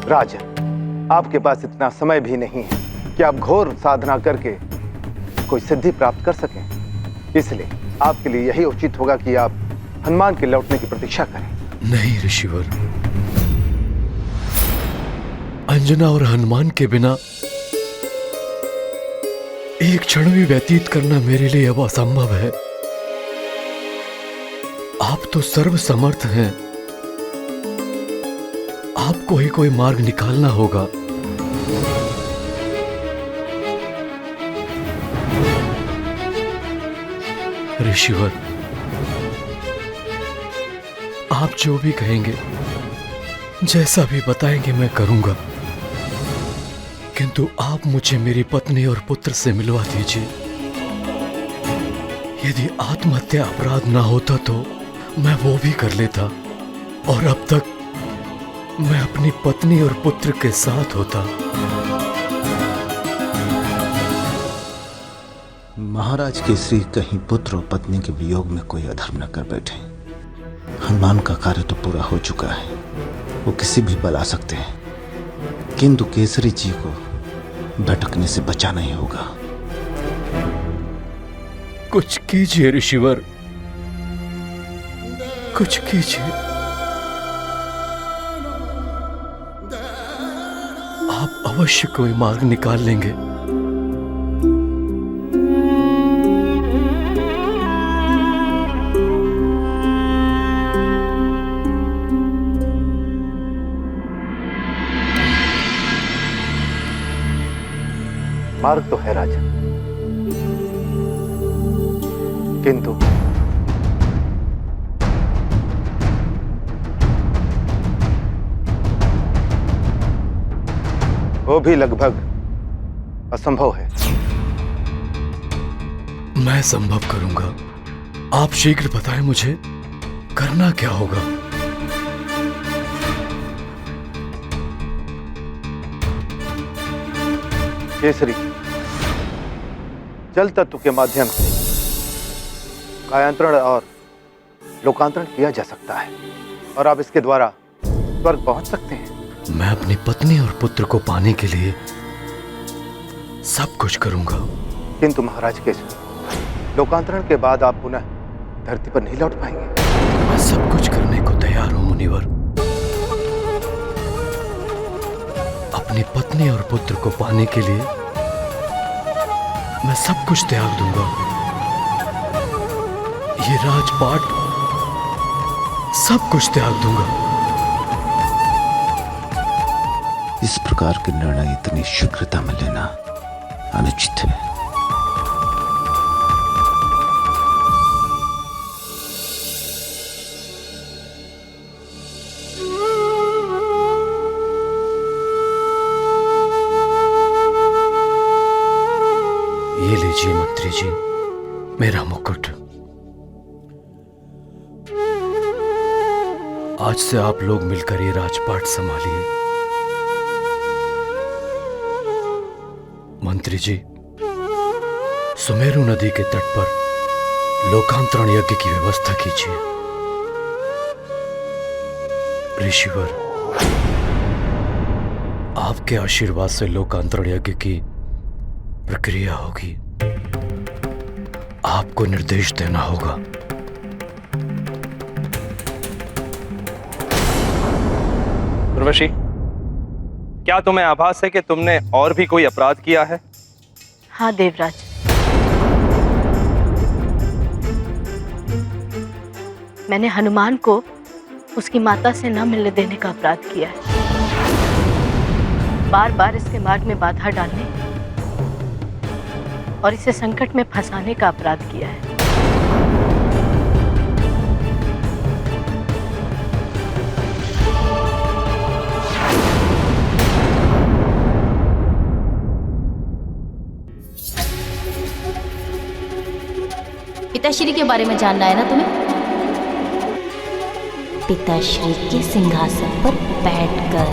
राजन, आपके पास इतना समय भी नहीं है कि आप घोर साधना करके कोई सिद्धि प्राप्त कर सकें। इसलिए आपके लिए यही उचित होगा कि आप हनुमान के लौटने की प्रतीक्षा करें। नहीं ऋषिवर, अंजना और हनुमान के बिना एक क्षण भी व्यतीत करना मेरे लिए अब असंभव है। आप तो सर्वसमर्थ हैं, आपको ही कोई मार्ग निकालना होगा। ऋषिवर, आप जो भी कहेंगे, जैसा भी बताएंगे मैं करूंगा, किंतु आप मुझे मेरी पत्नी और पुत्र से मिलवा दीजिए। यदि आत्महत्या अपराध ना होता तो मैं वो भी कर लेता, और अब तक मैं अपनी पत्नी और पुत्र के साथ होता। महाराज केसरी कहीं पुत्र और पत्नी के वियोग में कोई अधर्म न कर बैठे। हनुमान का कार्य तो पूरा हो चुका है, वो किसी भी बल आ सकते हैं, किंतु केसरी जी को भटकने से बचाना ही होगा। कुछ कीजिए ऋषिवर, कुछ कीजिए। आप अवश्य कोई मार्ग निकाल लेंगे। मार्ग तो है राजन, किंतु वो भी लगभग असंभव है। मैं संभव करूंगा। आप शीघ्र बताएं मुझे करना क्या होगा। केसरी, जल तत्व के माध्यम से कायांतरण और लोकांतरण किया जा सकता है और आप इसके द्वारा स्वर्ग पहुंच सकते हैं। मैं अपनी पत्नी और पुत्र को पाने के लिए सब कुछ करूंगा। किंतु महाराज केसरी, लोकांतरण के बाद आप पुनः धरती पर नहीं लौट पाएंगे। मैं सब कुछ करने को तैयार हूं मुनिवर। अपनी पत्नी और पुत्र को पाने के लिए मैं सब कुछ त्याग दूंगा। ये राजपाट सब कुछ त्याग दूंगा। इस प्रकार के निर्णय इतनी शीघ्रता में लेना अनुचित है। ये लीजिए मंत्री जी मेरा मुकुट। आज से आप लोग मिलकर ये राजपाट संभालिए। मंत्री जी, सुमेरु नदी के तट पर लोकांतरण यज्ञ की व्यवस्था कीजिए। ऋषिवर, आपके आशीर्वाद से लोकांतरण यज्ञ की प्रक्रिया होगी। आपको निर्देश देना होगा। उर्वशी, क्या तुम्हें आभास है कि तुमने और भी कोई अपराध किया है? हाँ देवराज, मैंने हनुमान को उसकी माता से न मिलने देने का अपराध किया है। बार बार इसके मार्ग में बाधा डालने और इसे संकट में फंसाने का अपराध किया है। पिताश्री के बारे में जानना है ना तुम्हें? पिताश्री के सिंहासन पर बैठकर।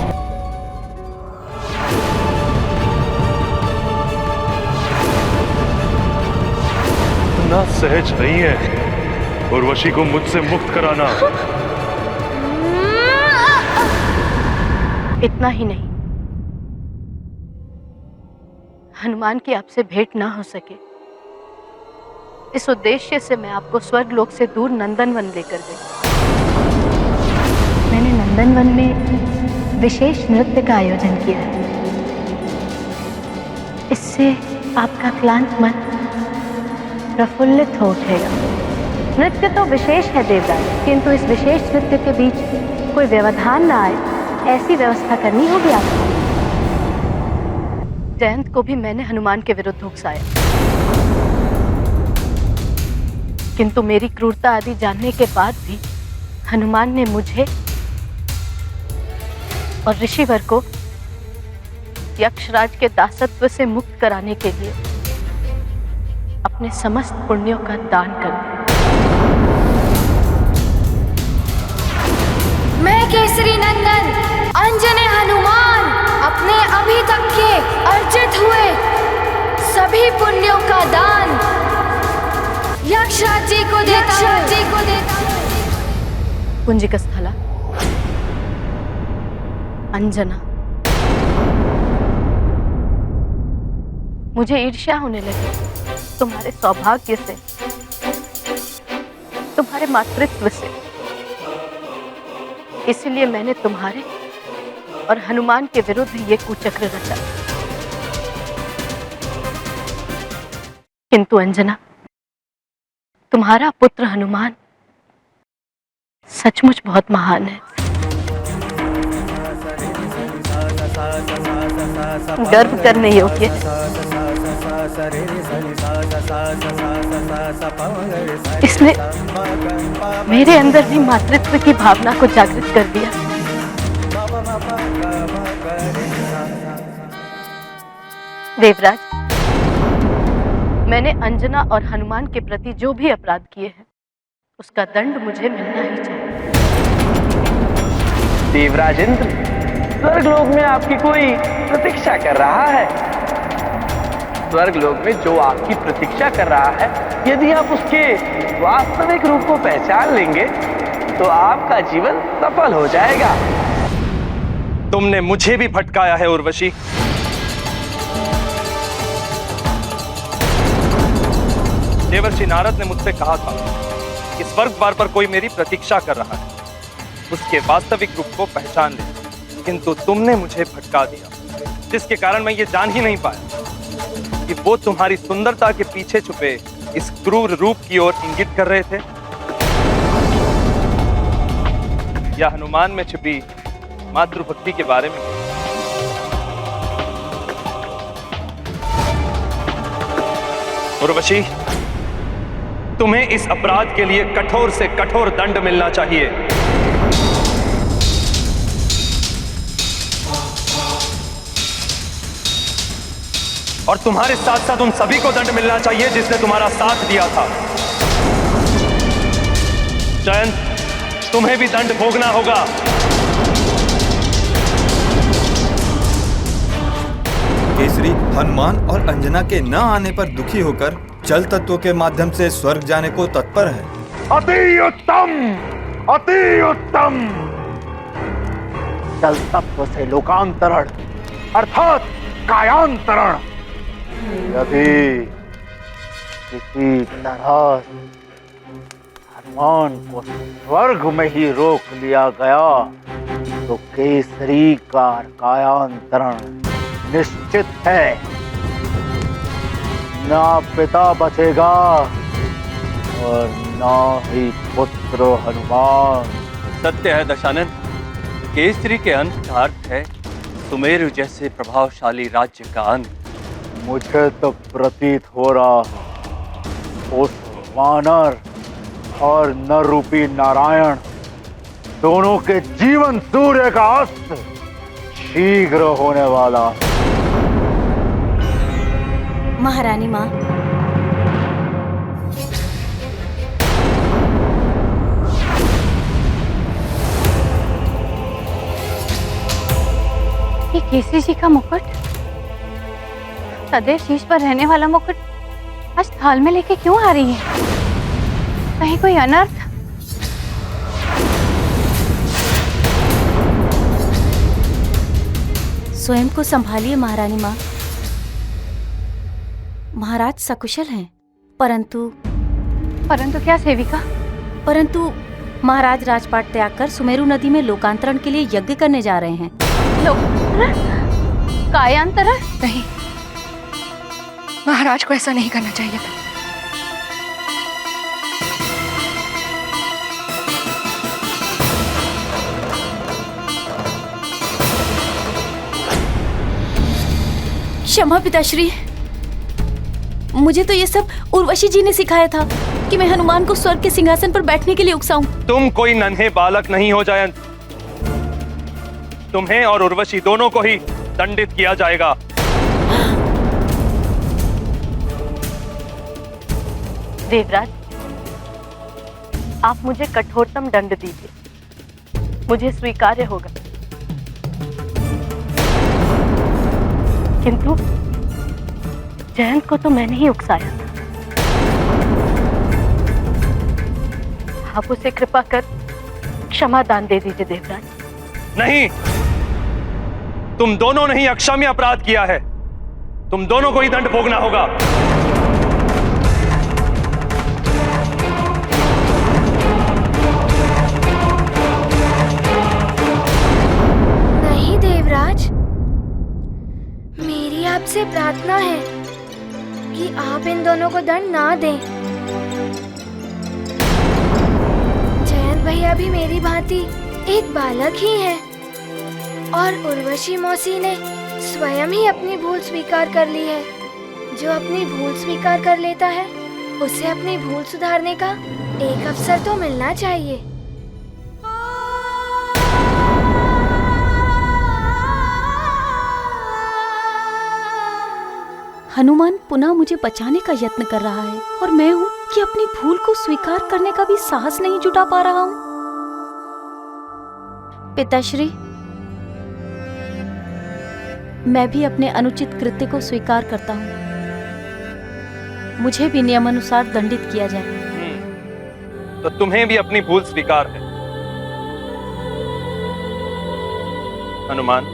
इतना सहज नहीं है उर्वशी को मुझसे मुक्त कराना। इतना ही नहीं, हनुमान की आपसे भेंट ना हो सके, इस उद्देश्य से मैं आपको स्वर्गलोक से दूर नंदनवन लेकर गई। मैंने नंदनवन में विशेष नृत्य का आयोजन किया है। इससे आपका क्लांत मन प्रफुल्लित हो उठेगा। नृत्य तो विशेष है देवराज, किंतु इस विशेष नृत्य के बीच कोई व्यवधान ना आए, ऐसी व्यवस्था करनी होगी आपको। जयंत को भी मैंने हनुमान के विरुद्ध उकसाया, किंतु मेरी क्रूरता आदि जानने के बाद भी हनुमान ने मुझे और ऋषिवर को यक्षराज के दासत्व से मुक्त कराने के लिए अपने समस्त पुण्यों का दान कर दिया। मैं केसरी नंदन अंजने हनुमान अपने अभी तक के अर्जित हुए सभी पुण्यों का दान यक्षराज जी को देता हूं। पुंजिकस्थला, अंजना, मुझे ईर्ष्या होने लगी तुम्हारे सौभाग्य से, तुम्हारे मातृत्व से। इसलिए मैंने तुम्हारे और हनुमान के विरुद्ध ये कुचक्र रचा। किंतु अंजना, तुम्हारा पुत्र हनुमान सचमुच बहुत महान है, गर्व करने योग्य। इसने मेरे अंदर भी मातृत्व की भावना को जागृत कर दिया। देवराज, मैंने अंजना और हनुमान के प्रति जो भी अपराध किए हैं उसका दंड मुझे मिलना ही चाहिए। देवराज इंद्र, स्वर्गलोक में आपकी कोई प्रतीक्षा कर रहा है। स्वर्गलोक में जो आपकी प्रतीक्षा कर रहा है, यदि आप उसके वास्तविक रूप को पहचान लेंगे तो आपका जीवन सफल हो जाएगा। तुमने मुझे भी भटकाया है उर्वशी। देवर्षि नारद ने मुझसे कहा था कि स्वर्ग द्वार पर कोई मेरी प्रतीक्षा कर रहा है, उसके वास्तविक रूप को पहचान ले। किंतु तुमने मुझे भटका दिया, जिसके कारण मैं ये जान ही नहीं पाया कि वो तुम्हारी सुंदरता के पीछे छुपे इस क्रूर रूप की ओर इंगित कर रहे थे, या हनुमान में छिपी मातृभक्ति के बारे में। उर्वशी, तुम्हें इस अपराध के लिए कठोर से कठोर दंड मिलना चाहिए। और तुम्हारे साथ साथ उन सभी को दंड मिलना चाहिए जिसने तुम्हारा साथ दिया था। जयंत, तुम्हें भी दंड भोगना होगा। केसरी हनुमान और अंजना के न आने पर दुखी होकर जल तत्व के माध्यम से स्वर्ग जाने को तत्पर है। अति उत्तम, अति उत्तम। जल तत्व से लोकांतरण अर्थात कायांतरण यदि किसी तरह हनुमान को स्वर्ग में ही रोक लिया गया तो केसरी का कायांतरण निश्चित है। ना पिता बचेगा और ना ही पुत्र हनुमान। सत्य है दशानन, केसरी के अंत का अर्थ है सुमेरु जैसे प्रभावशाली राज्य का अंत। मुझे तो प्रतीत हो रहा है उस वानर और नर रूपी नारायण दोनों के जीवन सूर्य का अस्त शीघ्र होने वाला। महारानी माँ, ये केसरी जी का मुकुट, सदैव शीश पर रहने वाला मुकुट, आज थाल में लेके क्यों आ रही है? कहीं कोई अनर्थ? स्वयं को संभालिए महारानी माँ। महाराज सकुशल हैं, परंतु क्या सेविका? परंतु महाराज राजपाट त्याग कर सुमेरु नदी में लोकांतरण के लिए यज्ञ करने जा रहे हैं। कायांतरण? नहीं, महाराज को ऐसा नहीं करना चाहिए था। क्षमा पिताश्री, मुझे तो ये सब उर्वशी जी ने सिखाया था कि मैं हनुमान को स्वर्ग के सिंहासन पर बैठने के लिए उकसाऊं। तुम कोई नन्हे बालक नहीं हो जयंत। तुम्हें और उर्वशी दोनों को ही दंडित किया जाएगा। देवराज, आप मुझे कठोरतम दंड दीजिए, मुझे स्वीकार्य होगा। किंतु जयंत को तो मैंने ही उकसाया था। आप उसे कृपा कर क्षमा दान दे दीजिए देवराज। नहीं, तुम दोनों ने ही अक्षम्य अपराध किया है। तुम दोनों को ही दंड भोगना होगा। नहीं देवराज, मेरी आपसे प्रार्थना है कि आप इन दोनों को दंड ना दें। जयंत भैया भी मेरी भांति एक बालक ही है और उर्वशी मौसी ने स्वयं ही अपनी भूल स्वीकार कर ली है। जो अपनी भूल स्वीकार कर लेता है उसे अपनी भूल सुधारने का एक अवसर तो मिलना चाहिए। हनुमान पुनः मुझे बचाने का यत्न कर रहा है और मैं हूँ कि अपनी भूल को स्वीकार करने का भी साहस नहीं जुटा पा रहा हूँ। पिताश्री, मैं भी अपने अनुचित कृत्य को स्वीकार करता हूँ। मुझे भी नियमानुसार दंडित किया जाए। तो तुम्हें भी अपनी भूल स्वीकार है। हनुमान,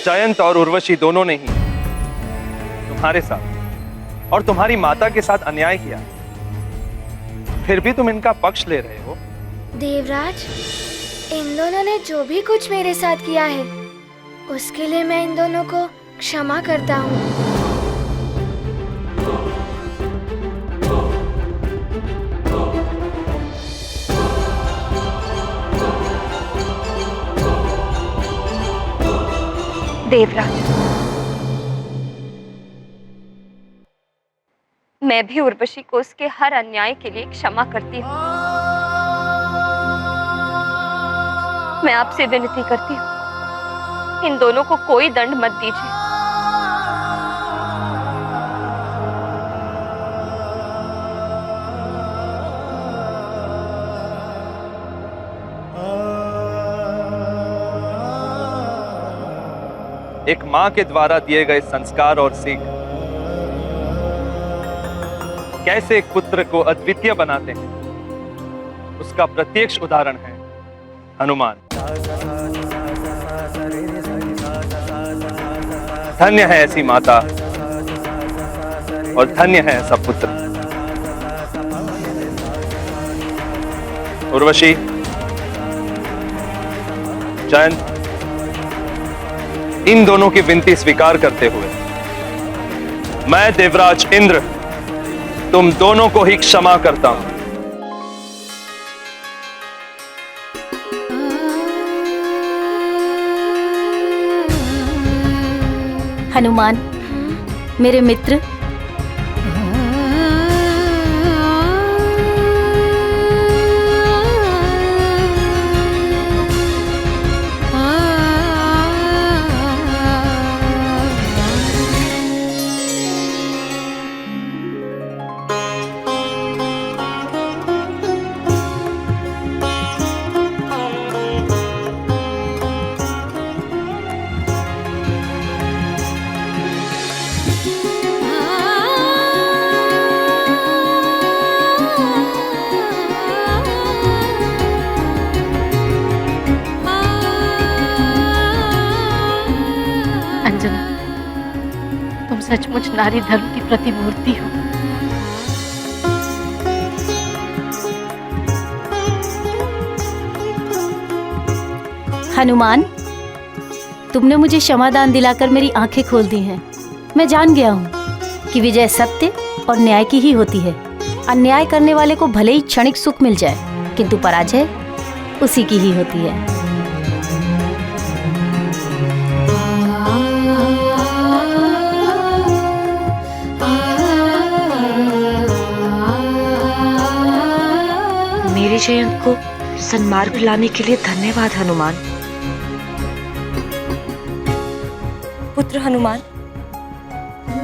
जयंत और उर्वशी दोनों ने ही तुम्हारे साथ और तुम्हारी माता के साथ अन्याय किया, फिर भी तुम इनका पक्ष ले रहे हो। देवराज, इन दोनों ने जो भी कुछ मेरे साथ किया है उसके लिए मैं इन दोनों को क्षमा करता हूँ। देवराज, मैं भी उर्वशी को उसके हर अन्याय के लिए क्षमा करती हूँ। मैं आपसे विनती करती हूँ, इन दोनों को कोई दंड मत दीजिए। एक मां के द्वारा दिए गए संस्कार और सीख कैसे एक पुत्र को अद्वितीय बनाते हैं, उसका प्रत्यक्ष उदाहरण है हनुमान। धन्य है ऐसी माता और धन्य है ऐसा पुत्र। उर्वशी, जयंत, इन दोनों की विनती स्वीकार करते हुए मैं देवराज इंद्र तुम दोनों को ही क्षमा करता हूं। हनुमान, मेरे मित्र, सचमुच नारी धर्म की प्रतिमूर्ति हो। हनुमान, तुमने मुझे क्षमादान दिलाकर मेरी आंखें खोल दी हैं। मैं जान गया हूँ कि विजय सत्य और न्याय की ही होती है। अन्याय करने वाले को भले ही क्षणिक सुख मिल जाए, किंतु पराजय उसी की ही होती है। मेरे जयंत को सन्मार्ग लाने के लिए धन्यवाद हनुमान। पुत्र हनुमान,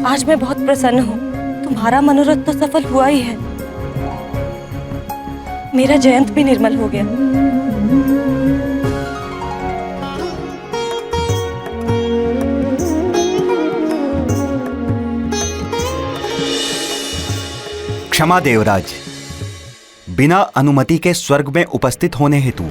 आज मैं बहुत प्रसन्न हूँ। तुम्हारा मनोरथ तो सफल हुआ ही है। मेरा जयंत भी निर्मल हो गया। क्षमा देवराज, बिना अनुमति के स्वर्ग में उपस्थित होने हेतु।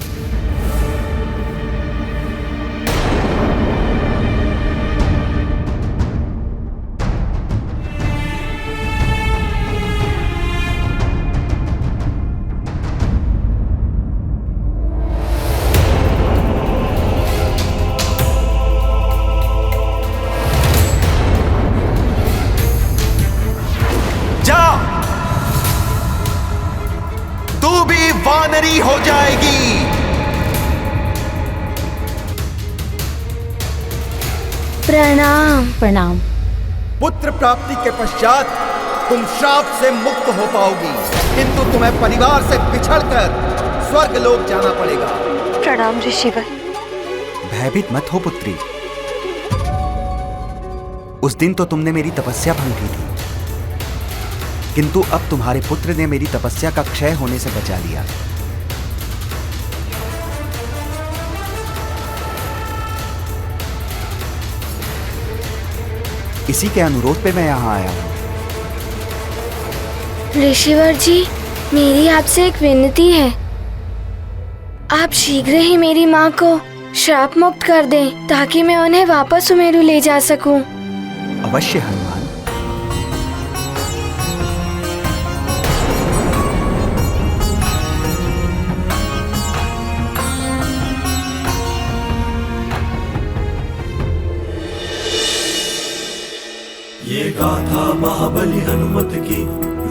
वानरी हो जाएगी। प्रणाम। प्रणाम। पुत्र प्राप्ति के पश्चात तुम श्राप से मुक्त हो पाओगी, किंतु तुम्हें परिवार से बिछड़कर स्वर्ग लोक जाना पड़ेगा। प्रणाम ऋषिवर। भयभीत मत हो पुत्री। उस दिन तो तुमने मेरी तपस्या भंग की थी, किंतु अब तुम्हारे पुत्र ने मेरी तपस्या का क्षय होने से बचा लिया। इसी के अनुरोध पे मैं यहाँ आया हूँ। ऋषिवर जी, मेरी आपसे एक विनती है। आप शीघ्र ही मेरी माँ को श्राप मुक्त कर दें ताकि मैं उन्हें वापस सुमेरु ले जा सकूं। अवश्य हनुमान। ये गाथा महाबली हनुमत की,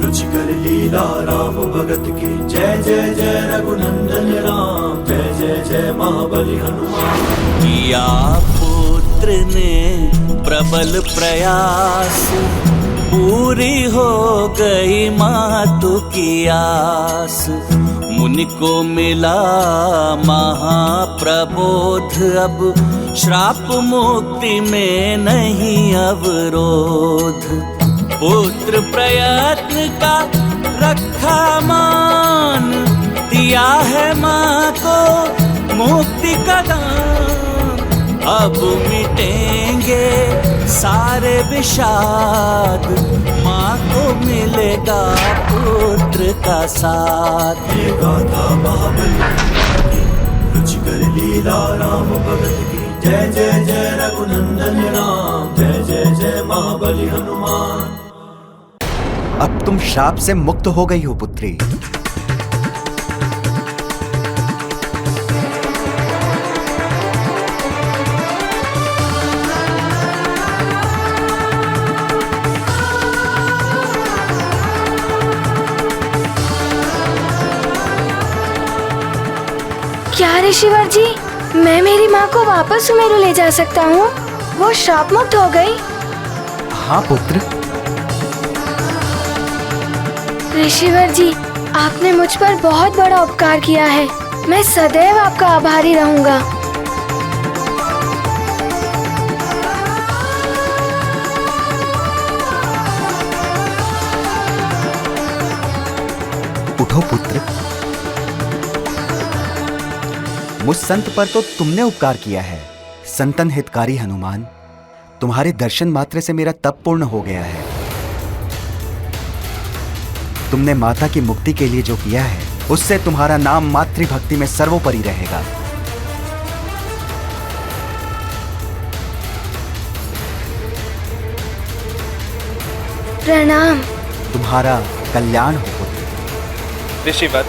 रुचिकर लीला राम भगत की। जय जय जय रघुनंदन राम, जय जय जय महाबली हनुमान। किया पुत्र ने प्रबल प्रयास, पूरी हो गई मातु की आस। मुनि को मिला महाप्रबोध, अब श्राप मुक्ति में नहीं अवरोध। पुत्र प्रयत्न का रखा मान, दिया है माँ को मुक्ति का दान। अब मिटेंगे सारे विषाद, माँ को मिलेगा पुत्र का साथ। ये गाथा महाबली की, रुचिकर लीला राम भगत की। जय जय जय रघुनंदन राम, जय जय जय महाबली हनुमान। अब तुम श्राप से मुक्त हो गई हो पुत्री। क्या ऋषिवर जी, मैं मेरी माँ को वापस सुमेरु ले जा सकता हूँ? वो श्राप मुक्त हो गई। हाँ पुत्र। ऋषिवर जी, आपने मुझ पर बहुत बड़ा उपकार किया है। मैं सदैव आपका आभारी रहूंगा। उठो पुत्र। मुझ संत पर तो तुमने उपकार किया है। संतन हितकारी हनुमान, तुम्हारे दर्शन मात्र से मेरा तप पूर्ण हो गया है। तुमने माता की मुक्ति के लिए जो किया है, उससे तुम्हारा नाम मातृभक्ति में सर्वोपरि रहेगा। प्रणाम। तुम्हारा कल्याण हो पुत्र। ऋषिवर,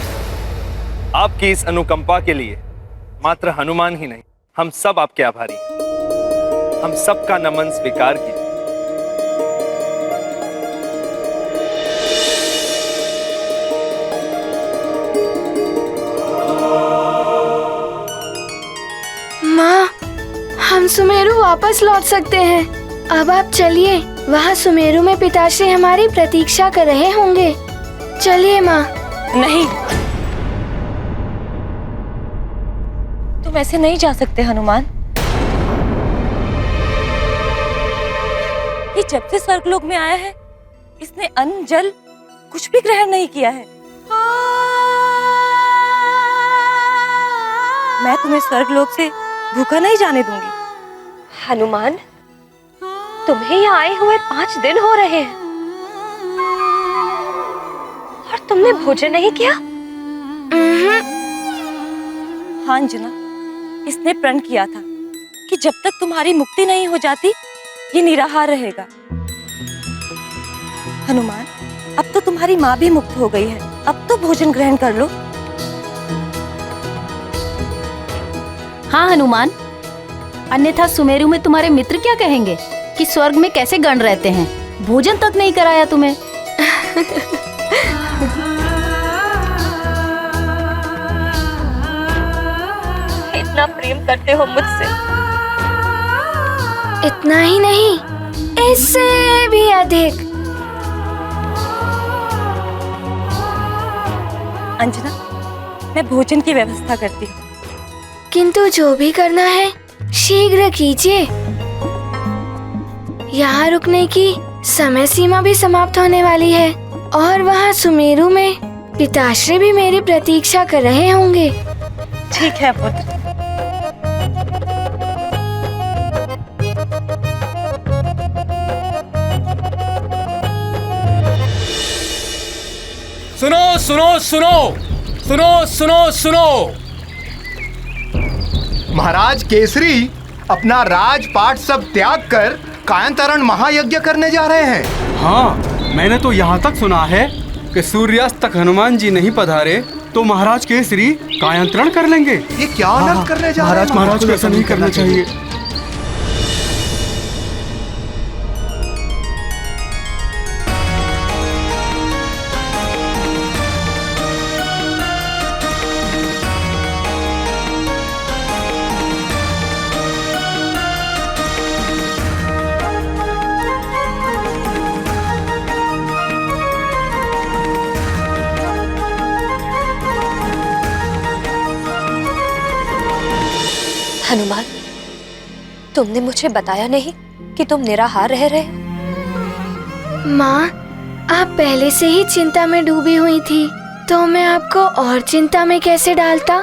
आपकी इस अनुकंपा के लिए मात्र हनुमान ही नहीं, हम सब आपके आभारी हैं। हम सबका नमन स्वीकार कीजिए। माँ, हम सुमेरु वापस लौट सकते हैं। अब आप चलिए, वहाँ सुमेरु में पिताश्री हमारी प्रतीक्षा कर रहे होंगे। चलिए माँ। नहीं, तुम ऐसे नहीं जा सकते हनुमान। ये जब से स्वर्गलोक में आया है, इसने अन्न जल कुछ भी ग्रहण नहीं किया है। मैं तुम्हें स्वर्गलोक से भूखा नहीं जाने दूंगी। हनुमान, तुम्हें यहाँ आए हुए 5 दिन हो रहे हैं और तुमने भोजन नहीं किया? हाँ अंजना, इसने प्रण किया था कि जब तक तुम्हारी मुक्ति नहीं हो जाती, ये निराहार रहेगा। हनुमान, अब तो तुम्हारी माँ भी मुक्त हो गई है, अब तो भोजन ग्रहण कर लो। हाँ हनुमान, अन्यथा सुमेरु में तुम्हारे मित्र क्या कहेंगे कि स्वर्ग में कैसे गण रहते हैं, भोजन तक नहीं कराया तुम्हें। इतना प्रेम करते हो मुझसे? इतना ही नहीं, इससे भी अधिक। अंजना, मैं भोजन की व्यवस्था करती हूँ। किंतु जो भी करना है शीघ्र कीजिए। यहाँ रुकने की समय सीमा भी समाप्त होने वाली है और वहाँ सुमेरु में पिताश्री भी मेरी प्रतीक्षा कर रहे होंगे। ठीक है पुत्र। सुनो सुनो सुनो सुनो सुनो सुनो। महाराज केसरी अपना राजपाट सब त्याग कर कायंतरण महायज्ञ करने जा रहे हैं। हाँ, मैंने तो यहाँ तक सुना है कि सूर्यास्त तक हनुमान जी नहीं पधारे तो महाराज केसरी कायंतरण कर लेंगे। ये क्या अनर्थ करने जा रहे हैं? महाराज को ऐसा नहीं करना चाहिए। हनुमान, तुमने मुझे बताया नहीं कि तुम निराहार रह रहे हो। माँ, आप पहले से ही चिंता में डूबी हुई थी तो मैं आपको और चिंता में कैसे डालता।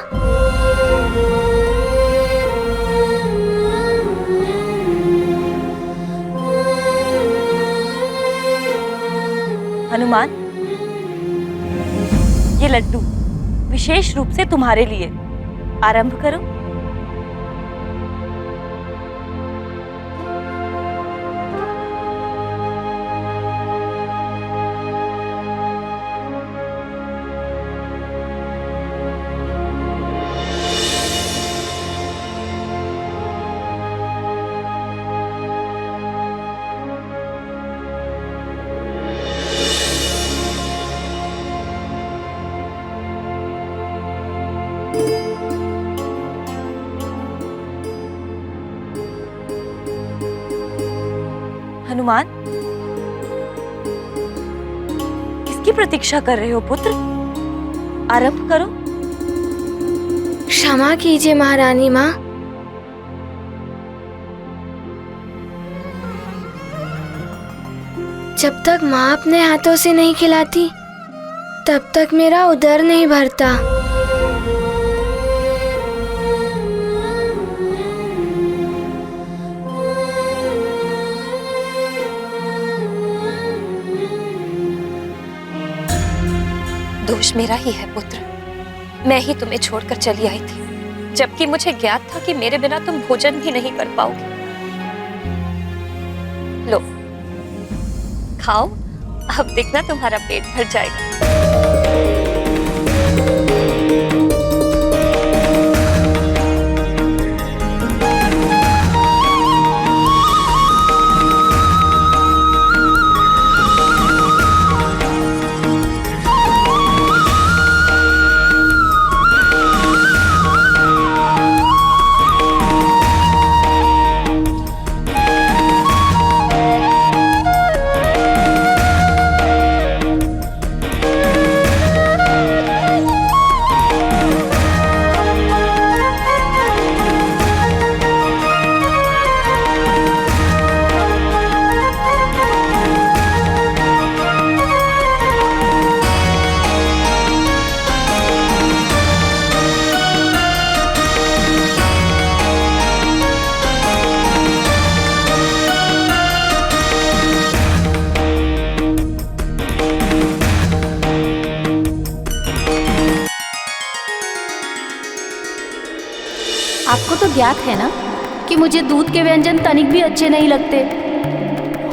हनुमान, ये लड्डू विशेष रूप से तुम्हारे लिए। आरंभ करो। हनुमान, किसकी प्रतीक्षा कर रहे हो पुत्र? आरंभ करो। क्षमा कीजिए महारानी माँ। जब तक माँ अपने हाथों से नहीं खिलाती तब तक मेरा उदर नहीं भरता। दोष मेरा ही है पुत्र। मैं ही तुम्हें छोड़कर चली आई थी, जबकि मुझे ज्ञात था कि मेरे बिना तुम भोजन भी नहीं कर पाओगे। लो, खाओ, अब देखना तुम्हारा पेट भर जाएगा। आपको तो ज्ञात है ना कि मुझे दूध के व्यंजन तनिक भी अच्छे नहीं लगते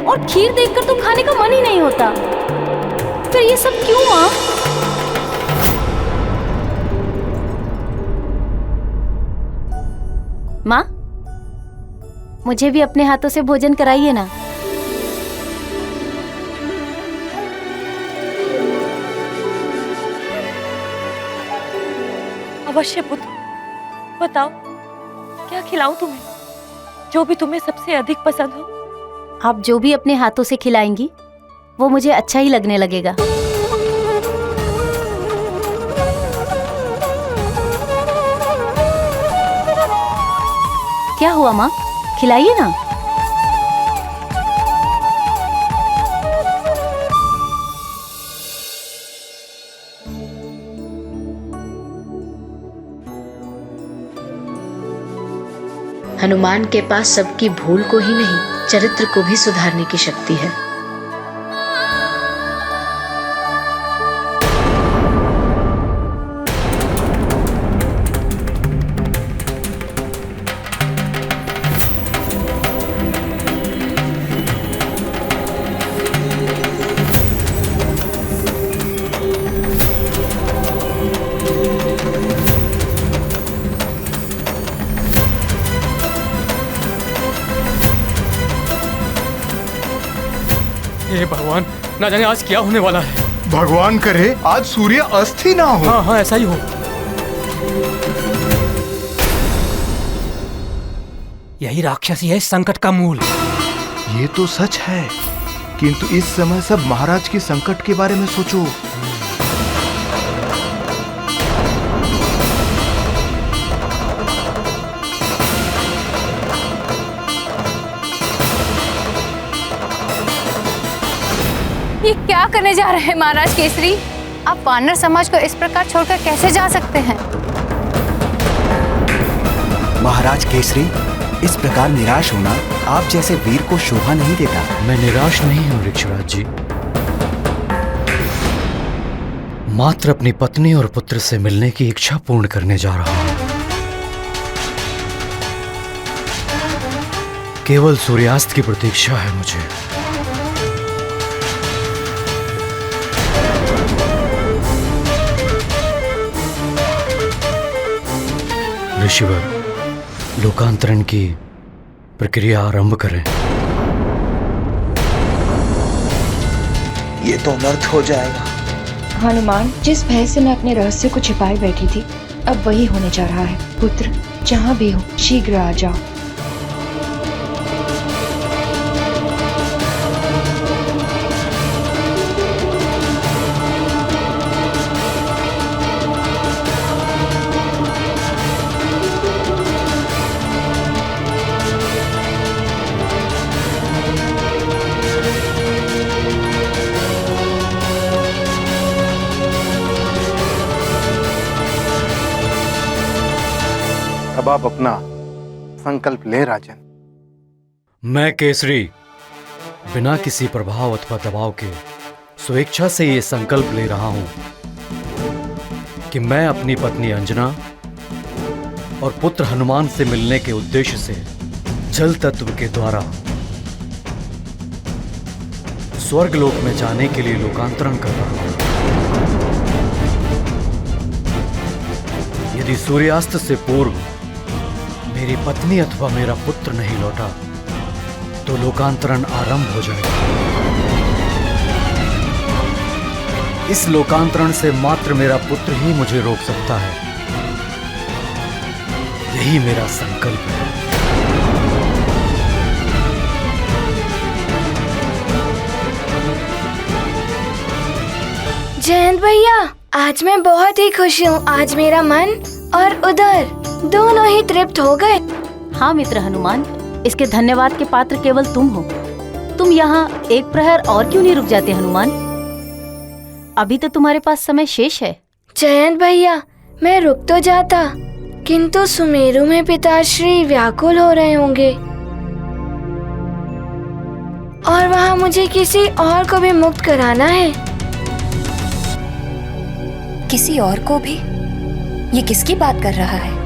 और खीर देखकर तो खाने का मन ही नहीं होता। फिर ये सब क्यों माँ? माँ, मुझे भी अपने हाथों से भोजन कराइए ना। अवश्य पुत्र, बताओ क्या खिलाऊं तुम्हें? जो भी तुम्हें सबसे अधिक पसंद हो आप जो भी अपने हाथों से खिलाएंगी वो मुझे अच्छा ही लगने लगेगा। क्या हुआ माँ, खिलाइए ना। हनुमान के पास सबकी भूल को ही नहीं, चरित्र को भी सुधारने की शक्ति है। हे भगवान, ना जाने आज क्या होने वाला है। भगवान करे आज सूर्य अस्त ही ना हो। हाँ हाँ, ऐसा ही हो। यही राक्षसी है संकट का मूल। ये तो सच है, किंतु इस समय सब महाराज के संकट के बारे में सोचो। ये क्या करने जा रहे हैं महाराज केसरी? आप वानर समाज को इस प्रकार छोड़कर कैसे जा सकते हैं? महाराज केसरी, इस प्रकार निराश होना आप जैसे वीर को शोभा नहीं देता। मैं निराश नहीं हूँ वृक्षराज जी, मात्र अपनी पत्नी और पुत्र से मिलने की इच्छा पूर्ण करने जा रहा हूँ। केवल सूर्यास्त की प्रतीक्षा है मुझे। ऋषिवर, लोकांतरण की प्रक्रिया आरंभ करें। ये तो अनर्थ हो जाएगा। हनुमान, जिस भय से मैं अपने रहस्य को छिपाए बैठी थी, अब वही होने जा रहा है। पुत्र, जहाँ भी हो शीघ्र आ जाओ। अब आप अपना संकल्प ले राजन। मैं केसरी बिना किसी प्रभाव अथवा दबाव के स्वेच्छा से ये संकल्प ले रहा हूं कि मैं अपनी पत्नी अंजना और पुत्र हनुमान से मिलने के उद्देश्य से जल तत्व के द्वारा स्वर्गलोक में जाने के लिए लोकांतरण कर रहा हूं। यदि सूर्यास्त से पूर्व मेरी पत्नी अथवा मेरा पुत्र नहीं लौटा तो लोकांतरण आरंभ हो जाएगा। इस लोकांतरण से मात्र मेरा पुत्र ही मुझे रोक सकता है। यही मेरा संकल्प है। जयंत भैया, आज मैं बहुत ही खुश हूँ। आज मेरा मन और उदर दोनों ही तृप्त हो गए। हाँ मित्र हनुमान, इसके धन्यवाद के पात्र केवल तुम हो। तुम यहाँ एक प्रहर और क्यों नहीं रुक जाते हनुमान? अभी तो तुम्हारे पास समय शेष है। जयंत भैया, मैं रुक तो जाता, किंतु सुमेरु में पिताश्री व्याकुल हो रहे होंगे और वहाँ मुझे किसी और को भी मुक्त कराना है। किसी और को भी? ये किसकी बात कर रहा है?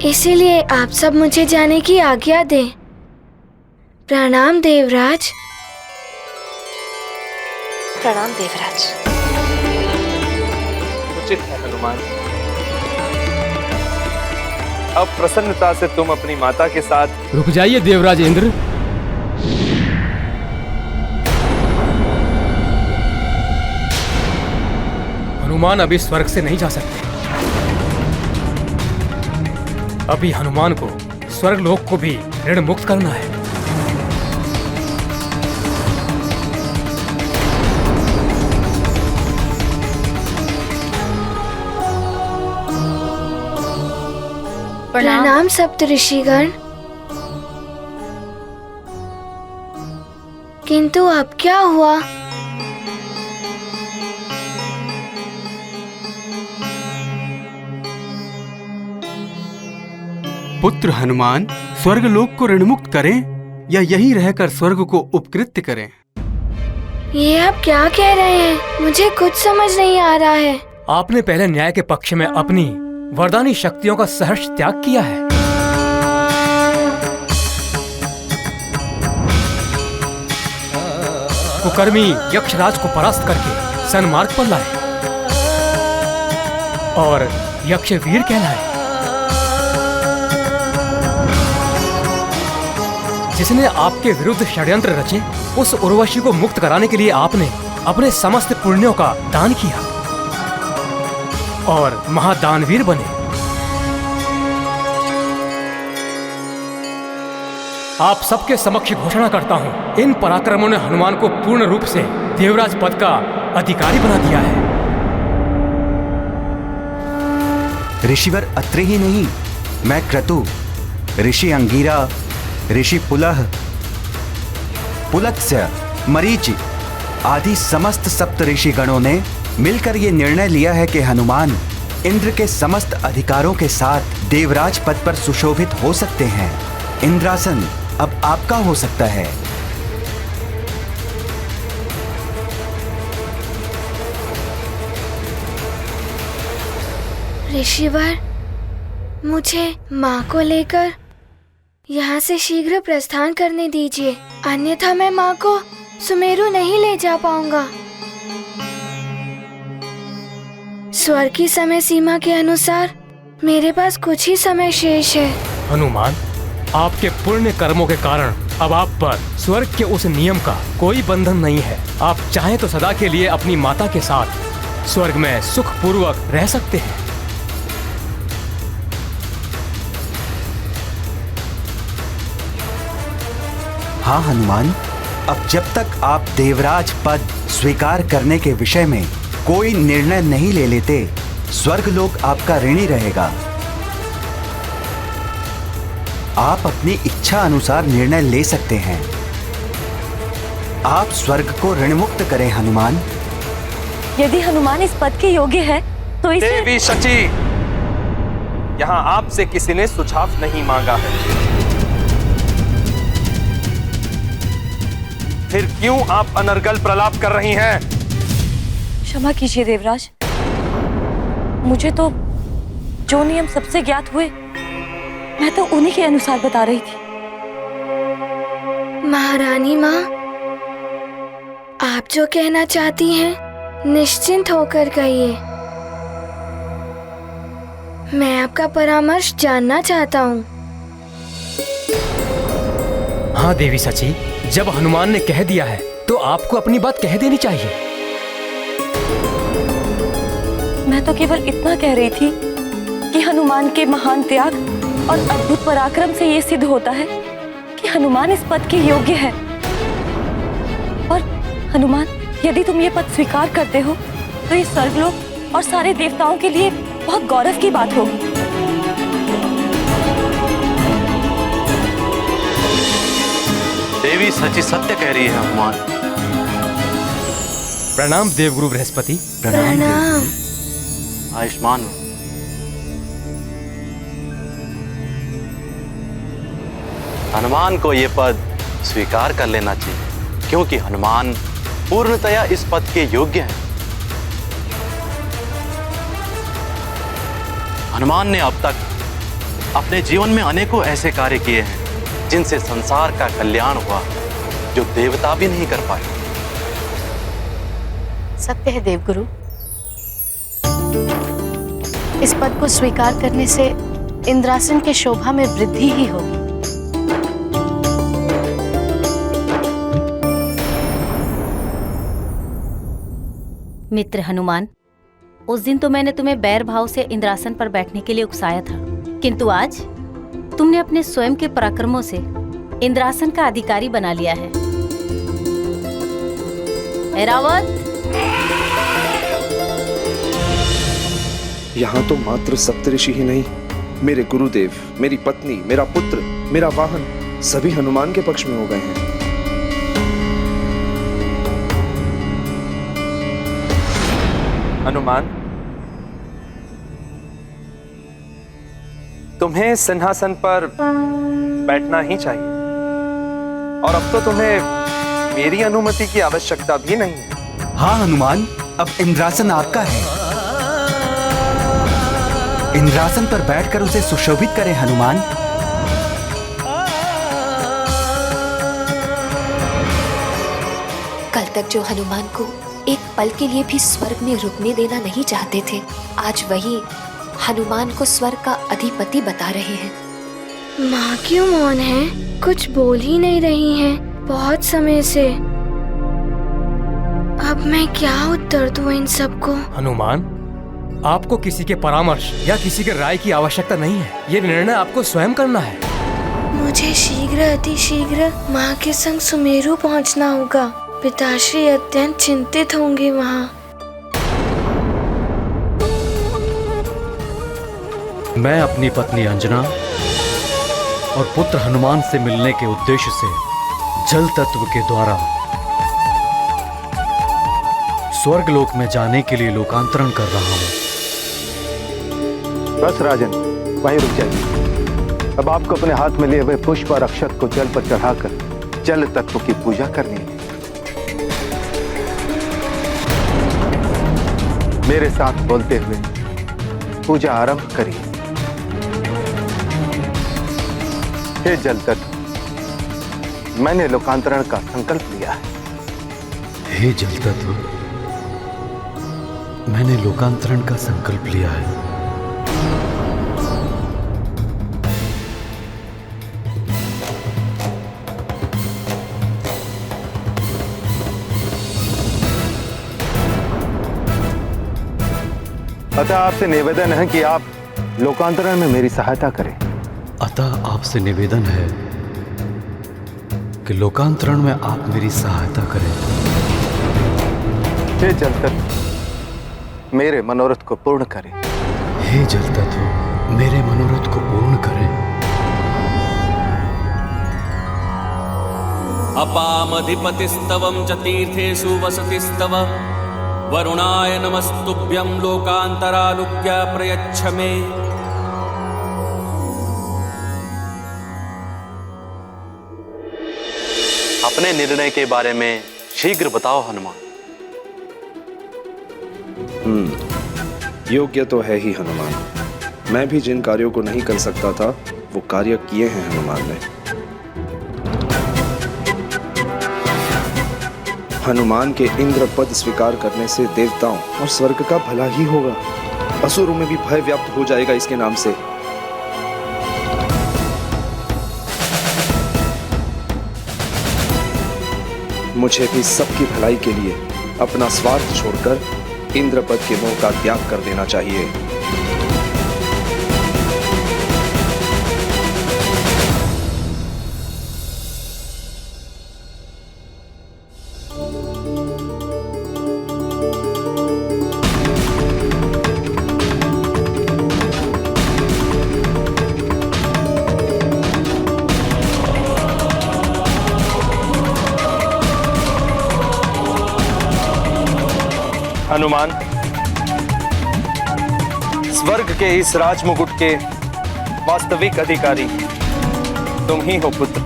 इसीलिए आप सब मुझे जाने की आज्ञा दें। प्रणाम देवराज। प्रणाम देवराज। उचित है हनुमान। अब प्रसन्नता से तुम अपनी माता के साथ रुक जाइए देवराज इंद्र। हनुमान अभी स्वर्ग से नहीं जा सकते। अभी हनुमान को स्वर्ग लोक को भी ऋण मुक्त करना है। प्रणाम सप्तऋषिगण। किंतु अब क्या हुआ? पुत्र हनुमान स्वर्गलोक को ऋणमुक्त करें या यहीं रहकर स्वर्ग को उपकृत्य करें? ये आप क्या कह रहे हैं? मुझे कुछ समझ नहीं आ रहा है। आपने पहले न्याय के पक्ष में अपनी वरदानी शक्तियों का सहर्ष त्याग किया है। कुकर्मी यक्षराज को परास्त करके सन्मार्ग पर लाए और यक्ष वीर कहलाए। जिसने आपके विरुद्ध षड्यंत्र रचे, उस उर्वशी को मुक्त कराने के लिए आपने अपने समस्त पुण्यों का दान किया और महादानवीर बने। आप सबके समक्ष घोषणा करता हूं, इन पराक्रमों ने हनुमान को पूर्ण रूप से देवराज पद का अधिकारी बना दिया है। ऋषिवर अत्रि ही नहीं, मैं क्रतु, ऋषि अंगीरा, ऋषि पुलह, पुलत्स्य, मरीचि आदि समस्त सप्त ऋषि गणों ने मिलकर ये निर्णय लिया है कि हनुमान इंद्र के समस्त अधिकारों के साथ देवराज पद पर सुशोभित हो सकते हैं। इंद्रासन अब आपका हो सकता है। ऋषिवर, मुझे माँ को लेकर यहाँ से शीघ्र प्रस्थान करने दीजिए, अन्यथा मैं माँ को सुमेरु नहीं ले जा पाऊंगा। स्वर्ग की समय सीमा के अनुसार मेरे पास कुछ ही समय शेष है। हनुमान, आपके पुण्य कर्मों के कारण अब आप पर स्वर्ग के उस नियम का कोई बंधन नहीं है। आप चाहें तो सदा के लिए अपनी माता के साथ स्वर्ग में सुख पूर्वक रह सकते हैं। हाँ हनुमान, अब जब तक आप देवराज पद स्वीकार करने के विषय में कोई निर्णय नहीं ले लेते, स्वर्गलोक आपका ऋणी रहेगा। आप अपनी इच्छा अनुसार निर्णय ले सकते हैं। आप स्वर्ग को ऋणमुक्त करें हनुमान। यदि हनुमान इस पद के योग्य है तो इसे... देवी शची, यहाँ आपसे किसी ने सुझाव नहीं मांगा है, फिर क्यों आप अनर्गल प्रलाप कर रही हैं? क्षमा कीजिए देवराज, मुझे तो जो नियम सबसे ज्ञात हुए मैं तो उन्हीं के अनुसार बता रही थी। महारानी माँ, आप जो कहना चाहती हैं निश्चिंत होकर कहिए। मैं आपका परामर्श जानना चाहता हूँ। हाँ देवी सची, जब हनुमान ने कह दिया है तो आपको अपनी बात कह देनी चाहिए। मैं तो केवल इतना कह रही थी कि हनुमान के महान त्याग और अद्भुत पराक्रम से ये सिद्ध होता है कि हनुमान इस पद के योग्य है। और हनुमान, यदि तुम ये पद स्वीकार करते हो तो ये स्वर्गलोक और सारे देवताओं के लिए बहुत गौरव की बात होगी। देवी सची सत्य कह रही है हनुमान। प्रणाम देवगुरु बृहस्पति। प्रणाम। आयुष्मान। हनुमान को ये पद स्वीकार कर लेना चाहिए, क्योंकि हनुमान पूर्णतया इस पद के योग्य हैं। हनुमान ने अब तक अपने जीवन में अनेकों ऐसे कार्य किए हैं जिनसे संसार का कल्याण हुआ, जो देवता भी नहीं कर पाए। सत्य है देवगुरु, इस पद को स्वीकार करने से इंद्रासन के शोभा में वृद्धि ही होगी। मित्र हनुमान, उस दिन तो मैंने तुम्हें बैर भाव से इंद्रासन पर बैठने के लिए उकसाया था, किंतु आज तुमने अपने स्वयं के पराक्रमों से इंद्रासन का अधिकारी बना लिया है। ऐरावत, यहाँ तो मात्र सप्तऋषि ही नहीं, मेरे गुरुदेव, मेरी पत्नी, मेरा पुत्र, मेरा वाहन सभी हनुमान के पक्ष में हो गए हैं। हनुमान, तुम्हें सिंहासन पर बैठना ही चाहिए और अब तो तुम्हें मेरी अनुमति की आवश्यकता भी नहीं है। हाँ हनुमान, अब इंद्रासन आपका है। इंद्रासन पर बैठकर उसे सुशोभित करें हनुमान। कल तक जो हनुमान को एक पल के लिए भी स्वर्ग में रुकने देना नहीं चाहते थे, आज वही हनुमान को स्वर्ग का अधिपति बता रहे हैं। माँ क्यों मौन है? कुछ बोल ही नहीं रही हैं बहुत समय से। अब मैं क्या उत्तर दूं इन सबको? हनुमान, आपको किसी के परामर्श या किसी के राय की आवश्यकता नहीं है। ये निर्णय आपको स्वयं करना है। मुझे शीघ्र अति शीघ्र माँ के संग सुमेरु पहुँचना होगा। पिताश्री अत्यंत चिंतित होंगे वहाँ। मैं अपनी पत्नी अंजना और पुत्र हनुमान से मिलने के उद्देश्य से जल तत्व के द्वारा स्वर्गलोक में जाने के लिए लोकांतरण कर रहा हूँ। बस राजन, वहीं रुक जाइए। अब आपको अपने हाथ में लिए हुए पुष्प और अक्षत को जल पर चढ़ाकर जल तत्व की पूजा करनी है। मेरे साथ बोलते हुए पूजा आरंभ करिए। हे जल तत्व, मैंने लोकांतरण का संकल्प लिया है। हे जल तत्व, मैंने लोकांतरण का संकल्प लिया है। अतः आपसे निवेदन है कि आप लोकांतरण में मेरी सहायता करें। अतः आपसे निवेदन है कि लोकांतरण में आप मेरी सहायता करें। हे जल तत्व, मेरे मनोरथ को पूर्ण करें। हे जल तत्व, मेरे मनोरथ को पूर्ण करें। अपामधिपतिस्तवं च तीर्थेषु वसतिस्तव वरुणाय नमस्तुभ्यं लोकांतरालुज्ञा प्रयच्छ मे। अपने निर्णय के बारे में शीघ्र बताओ हनुमान। योग्य तो है ही हनुमान। मैं भी जिन कार्यों को नहीं कर सकता था वो कार्य किए हैं हनुमान ने। हनुमान के इंद्र पद स्वीकार करने से देवताओं और स्वर्ग का भला ही होगा। असुरों में भी भय व्याप्त हो जाएगा इसके नाम से। मुझे भी सबकी भलाई के लिए अपना स्वार्थ छोड़कर इंद्रपद के मोह का त्याग कर देना चाहिए। हनुमान, स्वर्ग के इस राजमुकुट के वास्तविक अधिकारी तुम ही हो पुत्र।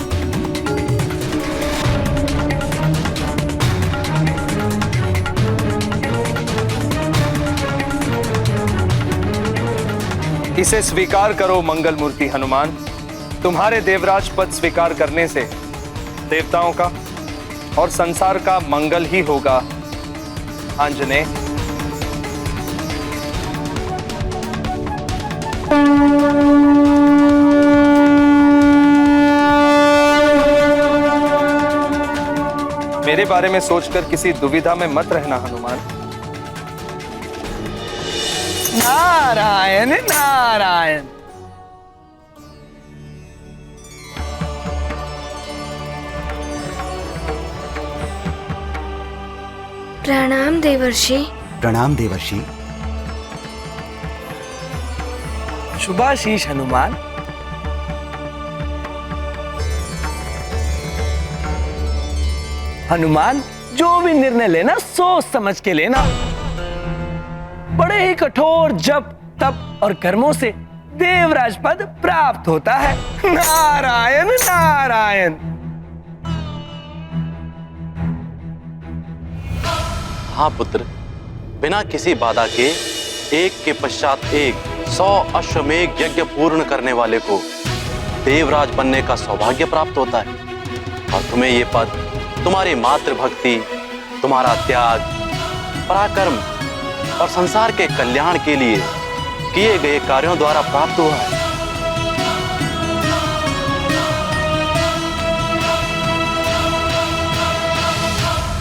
इसे स्वीकार करो मंगल मूर्ति हनुमान। तुम्हारे देवराज पद स्वीकार करने से देवताओं का और संसार का मंगल ही होगा आंजनेय। मेरे बारे में सोचकर किसी दुविधा में मत रहना हनुमान। नारायण नारायण। प्रणाम देवर्षि। प्रणाम देवर्षि। शुभाशीष हनुमान। हनुमान, जो भी निर्णय लेना सोच समझ के लेना। बड़े ही कठोर जप, तप और कर्मों से देवराज पद प्राप्त होता है। नारायण नारायण। हाँ पुत्र, बिना किसी बाधा के एक के पश्चात एक 100 अश्वमेघ यज्ञ पूर्ण करने वाले को देवराज बनने का सौभाग्य प्राप्त होता है। और तुम्हें ये पद तुम्हारी मातृभक्ति, तुम्हारा त्याग, पराक्रम और संसार के कल्याण के लिए किए गए कार्यों द्वारा प्राप्त हुआ है।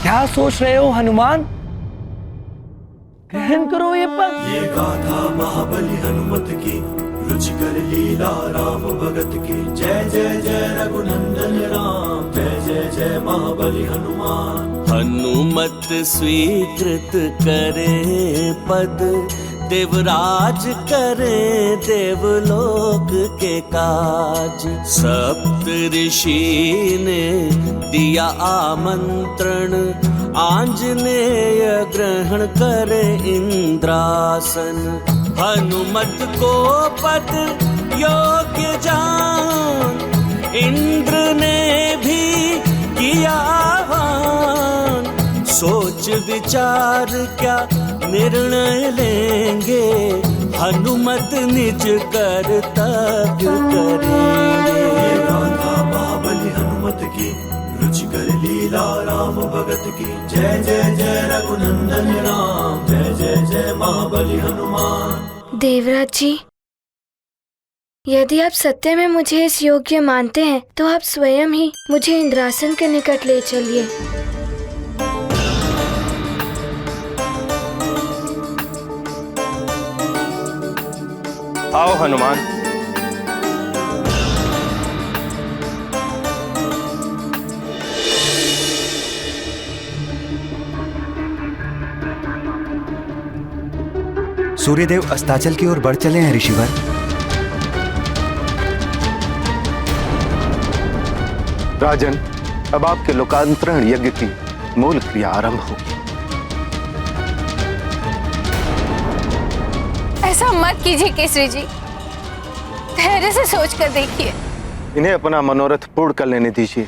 क्या सोच रहे हो हनुमान? ग्रहण करो ये पद। ये गाथा महाबली हनुमत की, रुचिकर लीला राम भगत की। जय जय जय रघुनंदन राम, जय जय जय महाबली हनुमान। हनुमत स्वीकृत करे पद, देवराज करे देवलोक के काज। सप्त ऋषि ने दिया आमंत्रण, आंजनेय ग्रहण करे इंद्रासन। हनुमत को पद योग्य जान, इंद्र ने भी किया आह्वान। सोच विचार क्या निर्णय लेंगे, हनुमत निज कर्तव्य करेंगे। गाथा महाबली हनुमत की, रुचिकर लीला राम भगत की। जय जय जय रघुनंदन राम, जय जय जय महाबली हनुमान। देवराज जी, यदि आप सत्य में मुझे इस योग्य मानते हैं तो आप स्वयं ही मुझे इंद्रासन के निकट ले चलिए। आओ हनुमान। सूर्यदेव अस्ताचल की ओर बढ़ चले हैं ऋषिवर। राजन, अब आपके लोकांतरण यज्ञ की मूल क्रिया आरंभ होगी। ऐसा मत कीजिए केसरी जी, धैर्य से सोच कर देखिए। इन्हें अपना मनोरथ पूर्ण कर लेने दीजिए।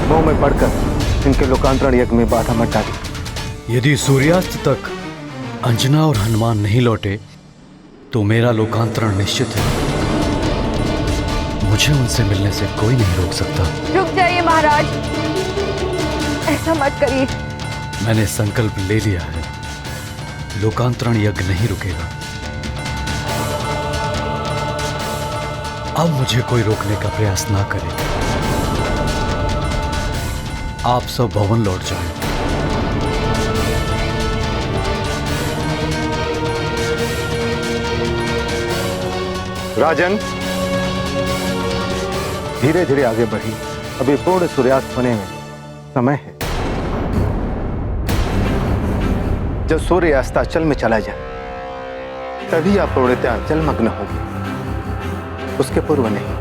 मोह में पड़कर इनके लोकांतरण यज्ञ में बाधा मत डालिए। यदि सूर्यास्त तक अंजना और हनुमान नहीं लौटे तो मेरा लोकांतरण निश्चित है। मुझे उनसे मिलने से कोई नहीं रोक सकता। रुक जाइए महाराज, ऐसा मत करिए। मैंने संकल्प ले लिया है, लोकांतरण यज्ञ नहीं रुकेगा। अब मुझे कोई रोकने का प्रयास ना करे। आप सब भवन लौट जाएं। राजन, धीरे धीरे आगे बढ़िए। अभी पूर्ण सूर्यास्त होने में समय है। जब सूर्य अस्ताचल में चला जाए तभी आप पूर्णतः जलमग्न होंगे, उसके पूर्व नहीं।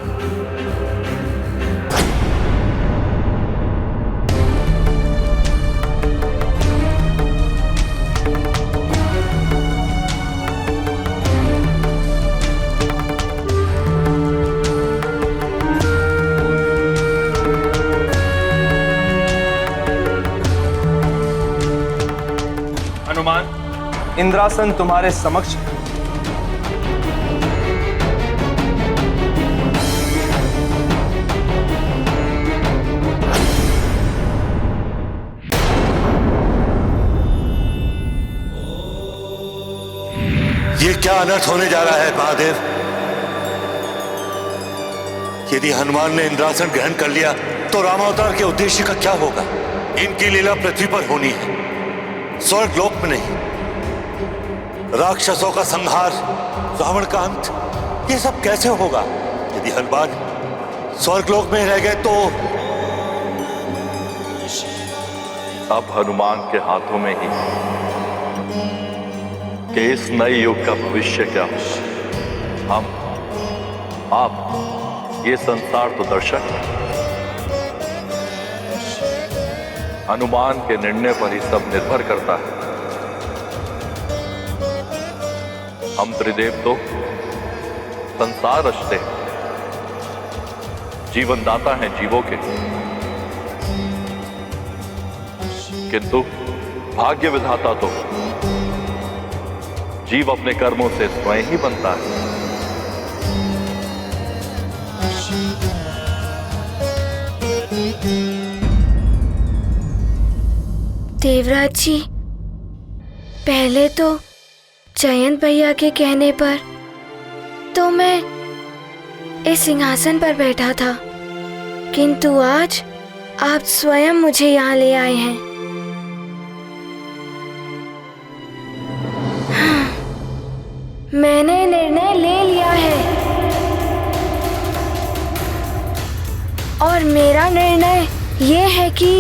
हनुमान, इंद्रासन तुम्हारे समक्ष है। ये क्या अनर्थ होने जा रहा है महादेव? यदि हनुमान ने इंद्रासन ग्रहण कर लिया तो रामावतार के उद्देश्य का क्या होगा? इनकी लीला पृथ्वी पर होनी है, स्वर्ग लोक में नहीं। राक्षसों का संहार, रावण का अंत, ये सब कैसे होगा? यदि हनुमान स्वर्ग लोक में रह गए तो अब हनुमान के हाथों में ही कि इस नए युग का भविष्य क्या हो। हम आप ये संसार तो दर्शक है। हनुमान के निर्णय पर ही सब निर्भर करता है। हम त्रिदेव तो संसार रचते हैं, जीवन दाता हैं जीवों के, किंतु भाग्य विधाता तो जीव अपने कर्मों से स्वयं ही बनता है। देवराज जी, पहले तो जयंत भैया के कहने पर तो मैं इस सिंहासन पर बैठा था, किंतु आज आप स्वयं मुझे यहाँ ले आए हैं। हाँ, मैंने निर्णय ले लिया है और मेरा निर्णय ये है कि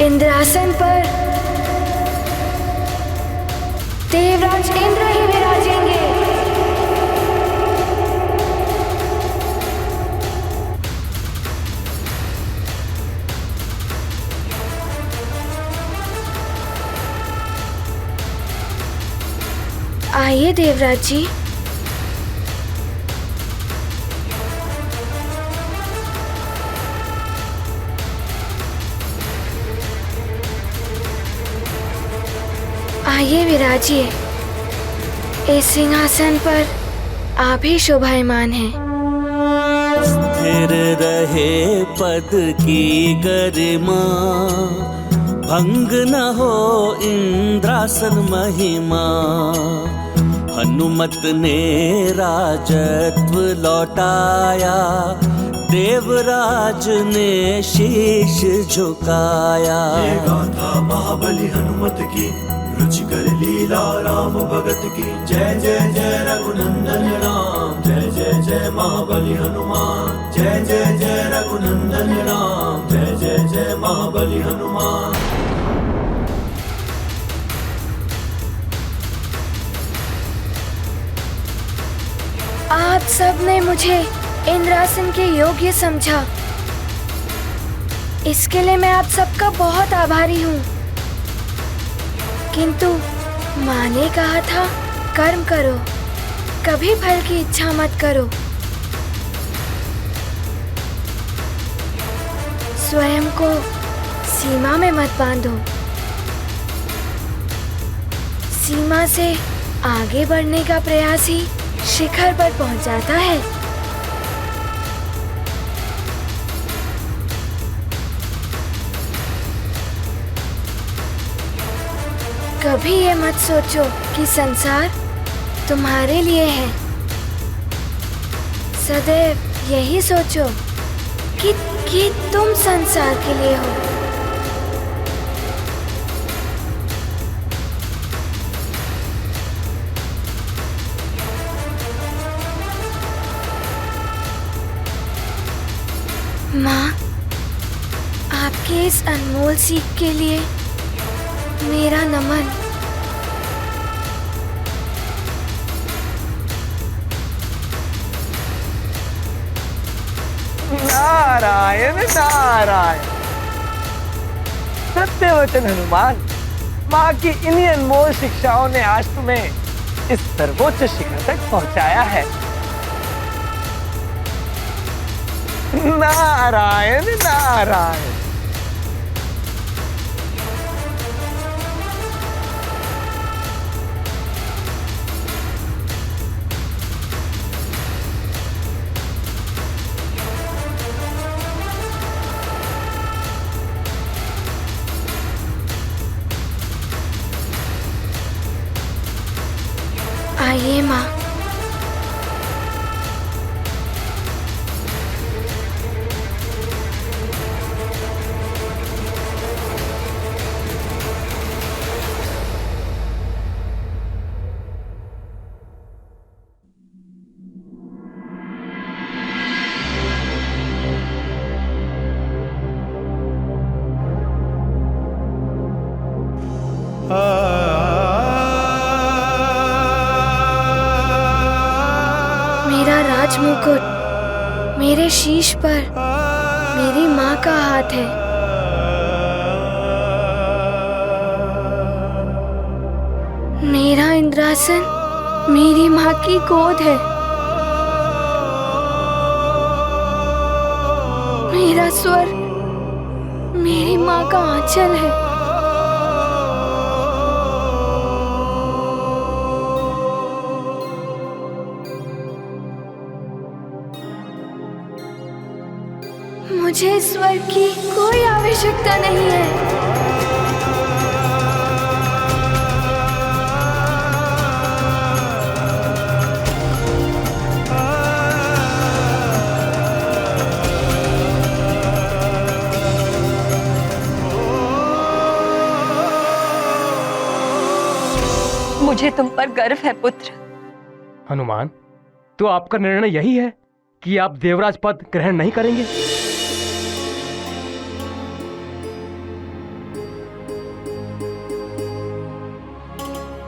इंद्रासन पर देवराज इंद्र ही विराजेंगे। आइए देवराज जी। आइए विराजिए, इस सिंहासन पर आप ही शोभायमान हैं। स्थिर रहे पद की गरिमा, भंग न हो इंद्रासन महिमा। हनुमत ने राजत्व लौटाया, देवराज ने शीश झुकाया। ये गाथा महाबली हनुमत की, रुचिकर लीला राम भगत की। जय जय जय रघुनंदन राम, जय जय जय महाबली हनुमान। जय जय जय रघुनंदन राम, जय जय जय महाबली हनुमान। आप सब ने मुझे इंद्रासन के योग्य समझा, इसके लिए मैं आप सबका बहुत आभारी हूँ। किंतु माँ ने कहा था कर्म करो, कभी फल की इच्छा मत करो। स्वयं को सीमा में मत बांधो, सीमा से आगे बढ़ने का प्रयास ही शिखर पर पहुंचाता है। कभी ये मत सोचो कि संसार तुम्हारे लिए है। सदैव यही सोचो कि तुम संसार के लिए हो। माँ, आपके इस अनमोल सीख के लिए मेरा नमन। नारायण नारायण। सत्य वचन हनुमान, माँ की इन्हीं अनमोल शिक्षाओं ने आज तुम्हें इस सर्वोच्च शिखर तक पहुंचाया है। नारायण नारायण। आइए माँ। आ राजमुकुट, मेरे शीश पर मेरी माँ का हाथ है। मेरा इंद्रासन मेरी माँ की गोद है। मेरा स्वर्ग मेरी माँ का आंचल है। मुझे स्वर्ग की कोई आवश्यकता नहीं है। मुझे तुम पर गर्व है पुत्र। हनुमान, तो आपका निर्णय यही है कि आप देवराज पद ग्रहण नहीं करेंगे?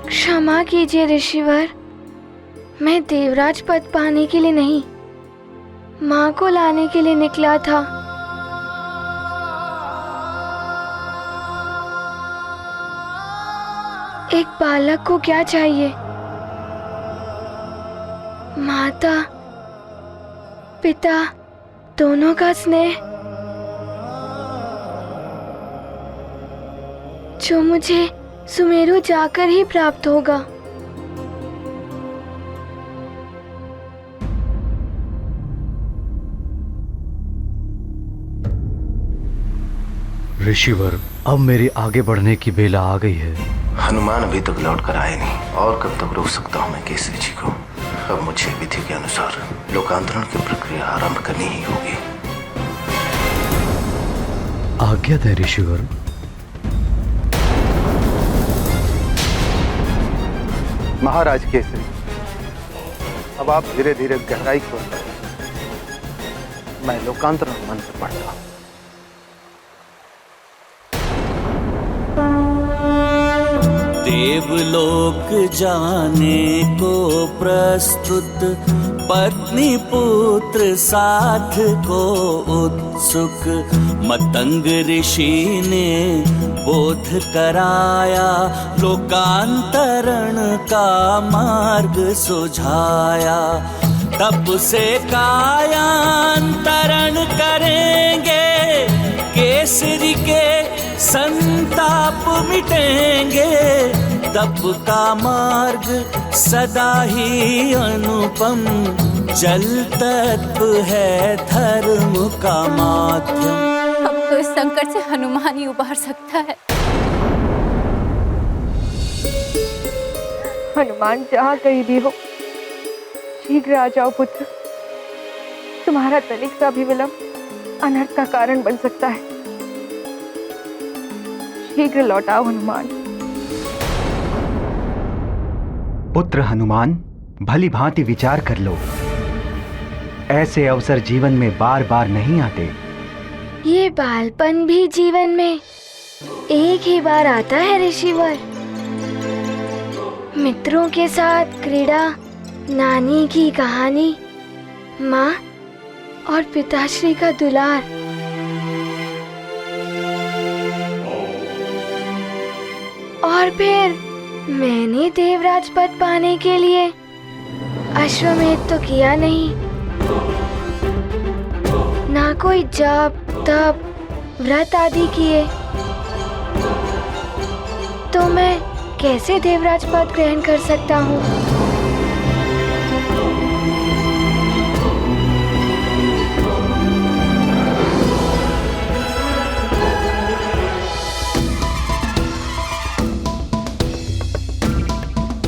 क्षमा कीजिए ऋषिवर, मैं देवराज पद पाने के लिए नहीं, माँ को लाने के लिए निकला था। एक बालक को क्या चाहिए? माता पिता दोनों का स्नेह, जो मुझे सुमेरु जाकर ही प्राप्त होगा। ऋषिवर, अब मेरी आगे बढ़ने की बेला आ गई है। हनुमान अभी तक लौट कर आए नहीं, और कब तक रोक सकता हूँ मैं केसरी जी को? अब मुझे विधि के अनुसार लोकांतरण की प्रक्रिया आरंभ करनी ही होगी। आज्ञा दें ऋषिवर। महाराज केसरी, अब आप धीरे धीरे गहराई खोल रहे हैं। मैं लोकांतरण मंत्र पढ़ता हूँ। देवलोक जाने को प्रस्तुत, पत्नी पुत्र साथ को उत्सुक। मतंग ऋषि ने बोध कराया, लोकांतरण का मार्ग सुझाया। तप से कायांतरण करेंगे, केसरी के संताप मिटेंगे। तप का मार्ग सदा ही अनुपम, जल तत्व है धर्म का माध्यम। अब तो इस संकट से हनुमान ही उबार सकता है। हनुमान जहाँ कहीं भी हो, शीघ्र आ जाओ पुत्र। तुम्हारा तनिक सा भी विलंब अनर्थ का कारण बन सकता है। शीघ्र लौटाओ हनुमान। पुत्र हनुमान, भली भांति विचार कर लो। ऐसे अवसर जीवन में बार बार नहीं आते। ये बालपन भी जीवन में एक ही बार आता है ऋषिवर। मित्रों के साथ क्रीड़ा, नानी की कहानी, माँ और पिताश्री का दुलार। और फिर मैंने देवराज पद पाने के लिए अश्वमेध तो किया नहीं, ना कोई जप तप व्रत आदि किए, तो मैं कैसे देवराज पद ग्रहण कर सकता हूँ?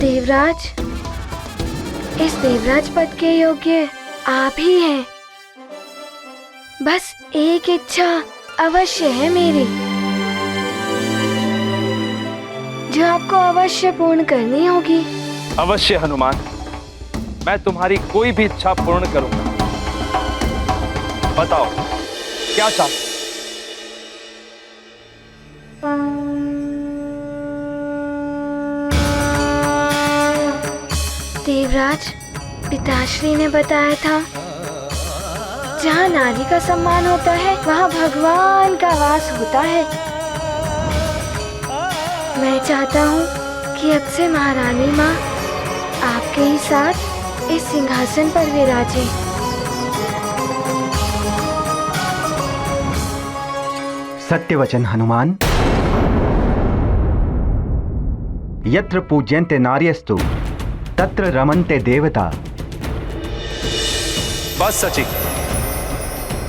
देवराज, इस देवराज पद के योग्य आप ही हैं। बस एक इच्छा अवश्य है मेरी, जो आपको अवश्य पूर्ण करनी होगी। अवश्य हनुमान, मैं तुम्हारी कोई भी इच्छा पूर्ण करूंगा। बताओ क्या चाहते? देवराज, पिताश्री ने बताया था, जहाँ नारी का सम्मान होता है वहाँ भगवान का वास होता है। मैं चाहता हूँ कि अब से महारानी माँ आपके ही साथ इस सिंहासन पर विराजे। सत्य वचन हनुमान। यत्र पूज्यन्ते नार्यस्तु तत्र रमन्ते देवता। बस सची,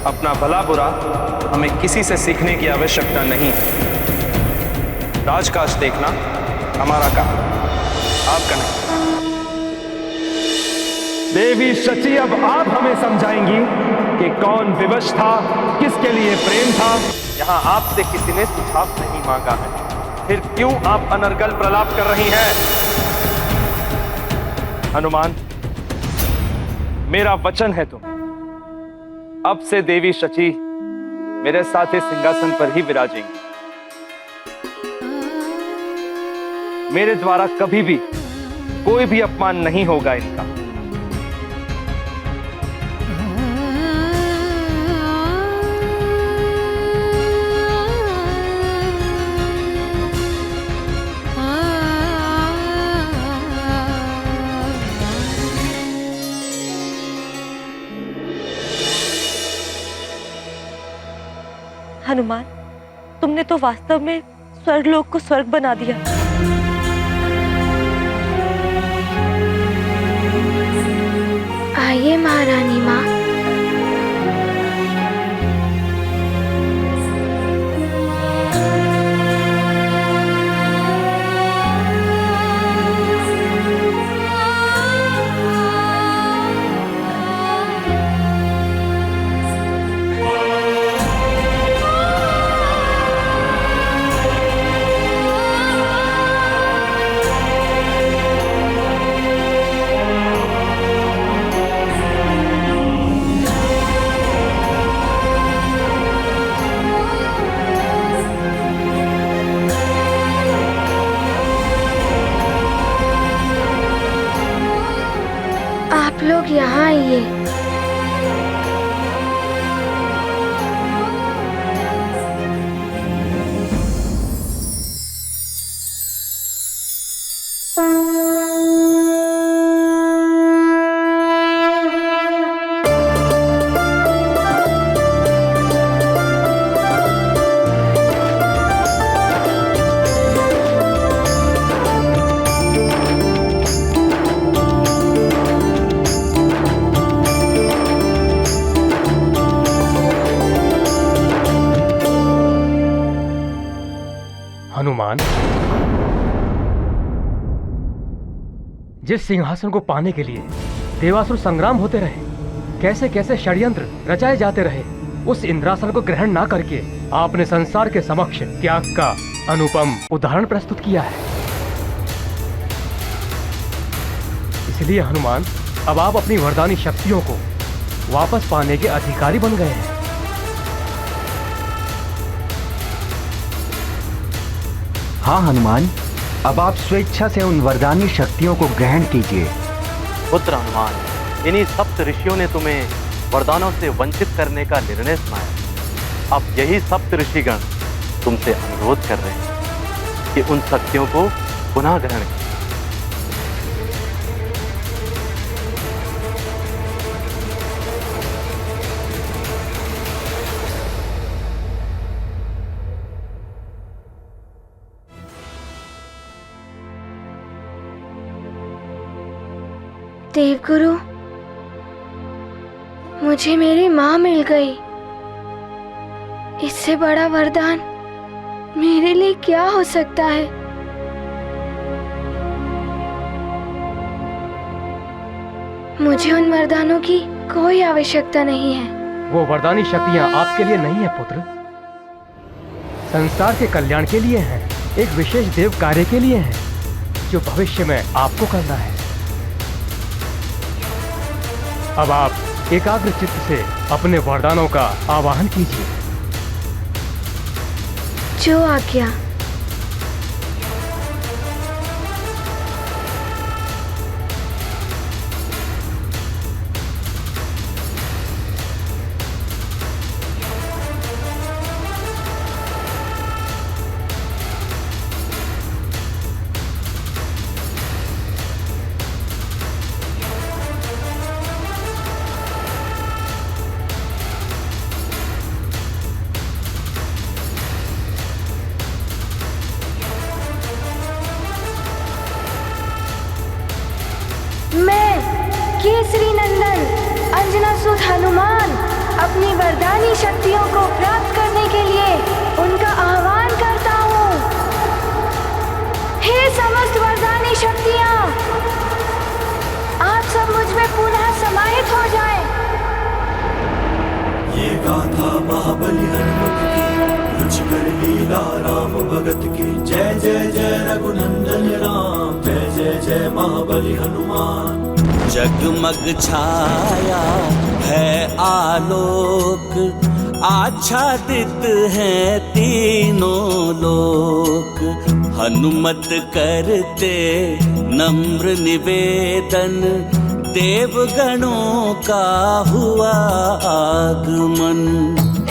अपना भला बुरा हमें किसी से सीखने की आवश्यकता नहीं है। राजकाज देखना हमारा काम, आपका नहीं। देवी शची, अब आप हमें समझाएंगी कि कौन विवश था, किसके लिए प्रेम था। यहाँ आपसे किसी ने सुझाव नहीं मांगा है, फिर क्यों आप अनर्गल प्रलाप कर रही हैं? हनुमान, मेरा वचन है तुम अब से देवी शची मेरे साथ इस सिंहासन पर ही विराजेंगी। मेरे द्वारा कभी भी कोई भी अपमान नहीं होगा इनका। हनुमान, तुमने तो वास्तव में स्वर्गलोक को स्वर्ग बना दिया। आइए महारानी माँ। आप लोग यहाँ आइए। हनुमान, जिस सिंहासन को पाने के लिए देवासुर संग्राम होते रहे, कैसे कैसे षड्यंत्र रचाए जाते रहे, उस इंद्रासन को ग्रहण ना करके आपने संसार के समक्ष त्याग का अनुपम उदाहरण प्रस्तुत किया है। इसलिए हनुमान, अब आप अपनी वरदानी शक्तियों को वापस पाने के अधिकारी बन गए हैं। हाँ हनुमान, अब आप स्वेच्छा से उन वरदानी शक्तियों को ग्रहण कीजिए। पुत्र हनुमान, इन्हीं सप्त ऋषियों ने तुम्हें वरदानों से वंचित करने का निर्णय सुनाया। अब यही सप्त ऋषिगण तुमसे अनुरोध कर रहे हैं कि उन शक्तियों को पुनः ग्रहण करें। देवगुरु, मुझे मेरी माँ मिल गई। इससे बड़ा वरदान मेरे लिए क्या हो सकता है? मुझे उन वरदानों की कोई आवश्यकता नहीं है। वो वरदानी शक्तियां आपके लिए नहीं है पुत्र, संसार के कल्याण के लिए हैं, एक विशेष देव कार्य के लिए हैं, जो भविष्य में आपको करना है। अब आप एकाग्र चित्त से अपने वरदानों का आवाहन कीजिए। जो आज्ञा। केसरी नंदन अंजनासुत हनुमान अपनी वरदानी शक्तियों को प्राप्त करने के लिए उनका आह्वान करता हूँ। हे समस्त वरदानी शक्तियाँ, आप सब मुझ में पुनः समाहित हो जाएं। ये गाथा महाबली हनुमत की, रुचिकर लीला राम भगत की। जय जय जय रघुनंदन राम, जय जय जय महाबली हनुमान। जगमग छाया है आलोक, आच्छादित है तीनों लोक। हनुमत करते नम्र निवेदन, देवगणों का हुआ आगमन।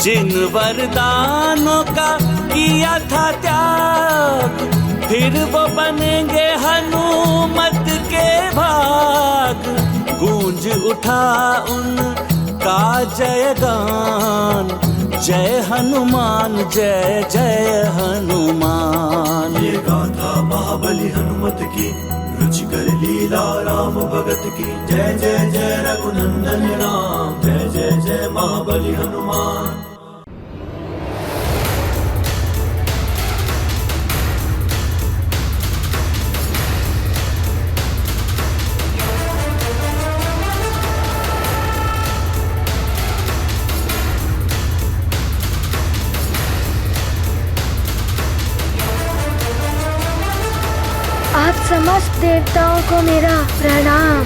जिन वरदानों का किया था त्याग, फिर वो बनेंगे हनुमत के भाग। गूंज उठा उनका जयगान, जय हनुमान जय जय हनुमान। ये गाथा महाबली हनुमत की, रुचिकर लीला राम भगत की। जय जय जय रघुनंदन राम, जय जय जय महाबली हनुमान। आप समस्त देवताओं को मेरा प्रणाम।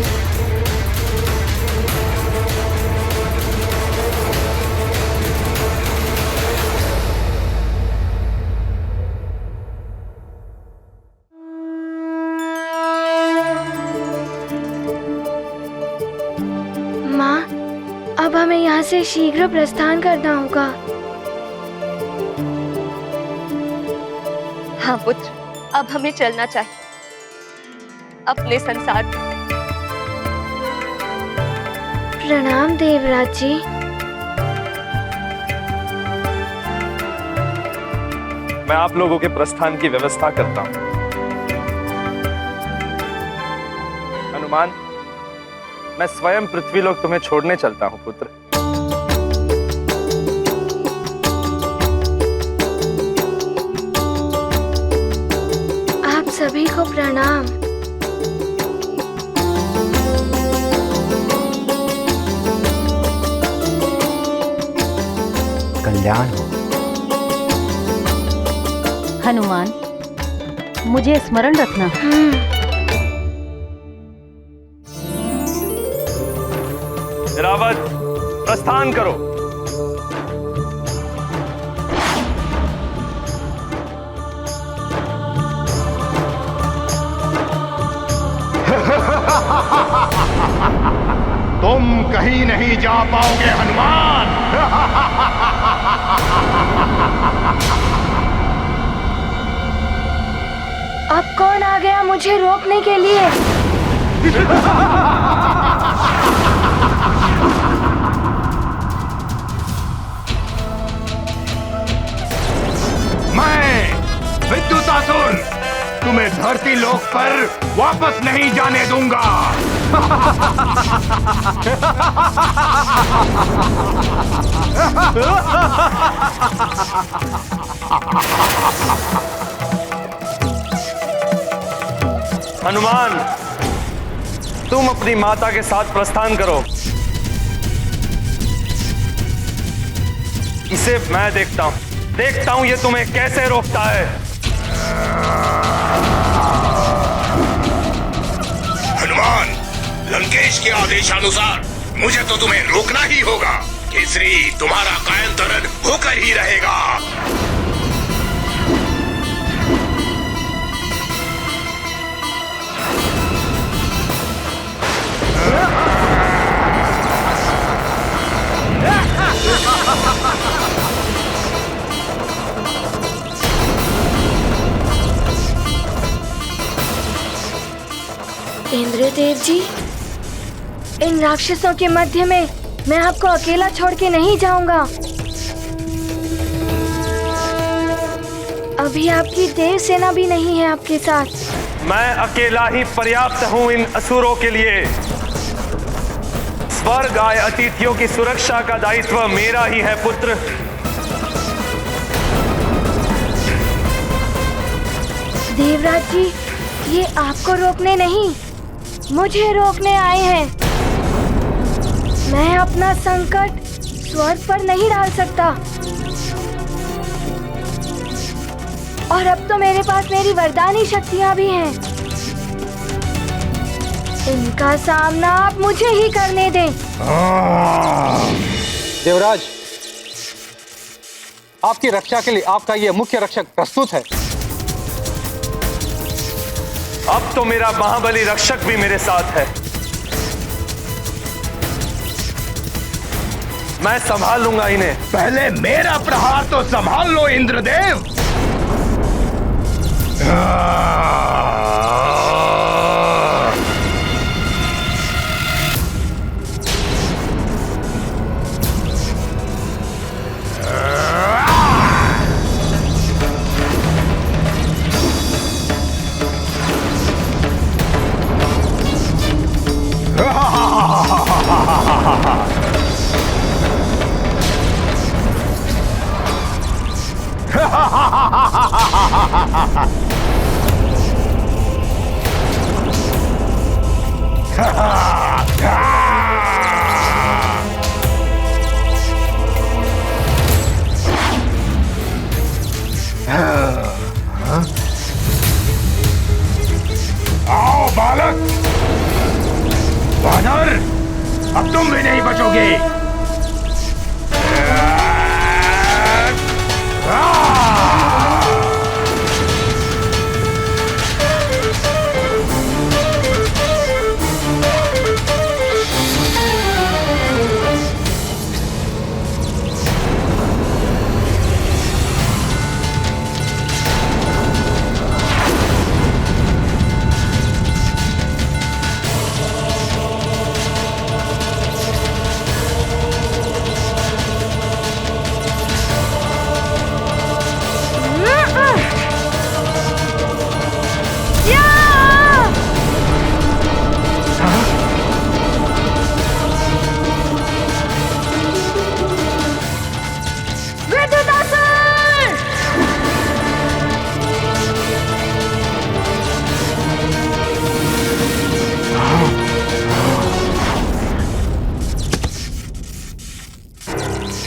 माँ, अब हमें यहाँ से शीघ्र प्रस्थान करना होगा। हाँ पुत्र, अब हमें चलना चाहिए अपने संसार में। प्रणाम देवराज जी। मैं आप लोगों के प्रस्थान की व्यवस्था करता हूं। हनुमान, मैं स्वयं पृथ्वीलोक तुम्हें छोड़ने चलता हूं पुत्र। आप सभी को प्रणाम। कल्याण हो। हनुमान, मुझे स्मरण रखना। रावत, प्रस्थान करो। तुम कहीं नहीं जा पाओगे हनुमान। अब कौन आ गया मुझे रोकने के लिए? मैं विद्युतासुर तुम्हें धरती लोक पर वापस नहीं जाने दूंगा। हनुमान, तुम अपनी माता के साथ प्रस्थान करो। इसे मैं देखता हूं ये तुम्हें कैसे रोकता है। हनुमान, लंकेश के आदेशानुसार मुझे तो तुम्हें रोकना ही होगा। केसरी तुम्हारा कायंतरण होकर ही रहेगा। इंद्रदेव जी, इन राक्षसों के मध्य में मैं आपको अकेला छोड़ के नहीं जाऊंगा। अभी आपकी देव सेना भी नहीं है आपके साथ। मैं अकेला ही पर्याप्त हूं इन असुरों के लिए। स्वर्ग आए अतिथियों की सुरक्षा का दायित्व मेरा ही है पुत्र। देवराज जी, ये आपको रोकने नहीं, मुझे रोकने आए हैं। मैं अपना संकट स्वर्ग पर नहीं डाल सकता, और अब तो मेरे पास मेरी वरदानी शक्तियां भी हैं। इनका सामना आप मुझे ही करने दें। देवराज, आपकी रक्षा के लिए आपका ये मुख्य रक्षक प्रस्तुत है। अब तो मेरा महाबली रक्षक भी मेरे साथ है। मैं संभाल लूंगा इन्हें। पहले मेरा प्रहार तो संभाल लो इंद्रदेव। आओ बालक, वानर, अब तुम भी नहीं बचोगे।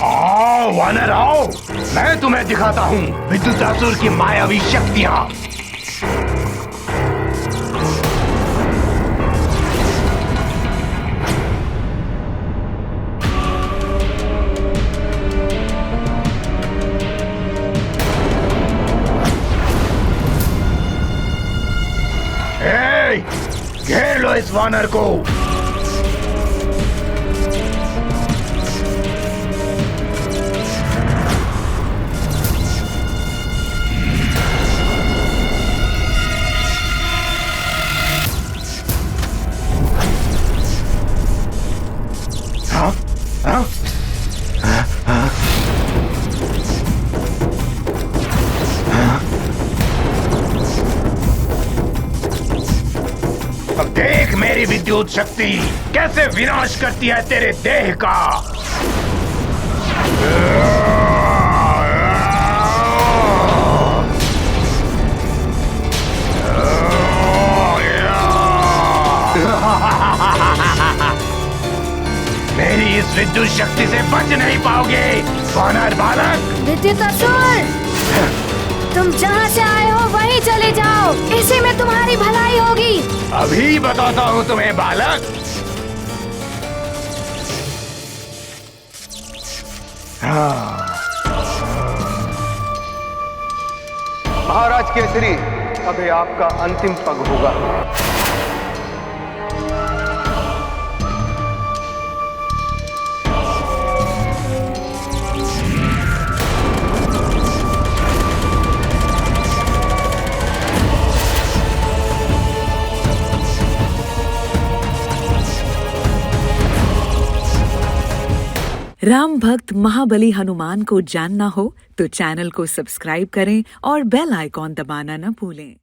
आओ वानर आओ, मैं तुम्हें दिखाता हूँ विद्युतासुर की मायावी शक्तियाँ। घेर लो इस वानर को। अब देख मेरी विद्युत शक्ति कैसे विनाश करती है तेरे देह का। मेरी इस विद्युत शक्ति से बच नहीं पाओगे वानर बालक। विद्युतासुर, तुम जहाँ से आए हो वहीं चले जाओ, इसी में तुम्हारी भलाई होगी। अभी बताता हूँ तुम्हें बालक। महाराज केसरी, अभी आपका अंतिम पग होगा। राम भक्त महाबली हनुमान को जानना हो तो चैनल को सब्सक्राइब करें और बेल आइकॉन दबाना न भूलें।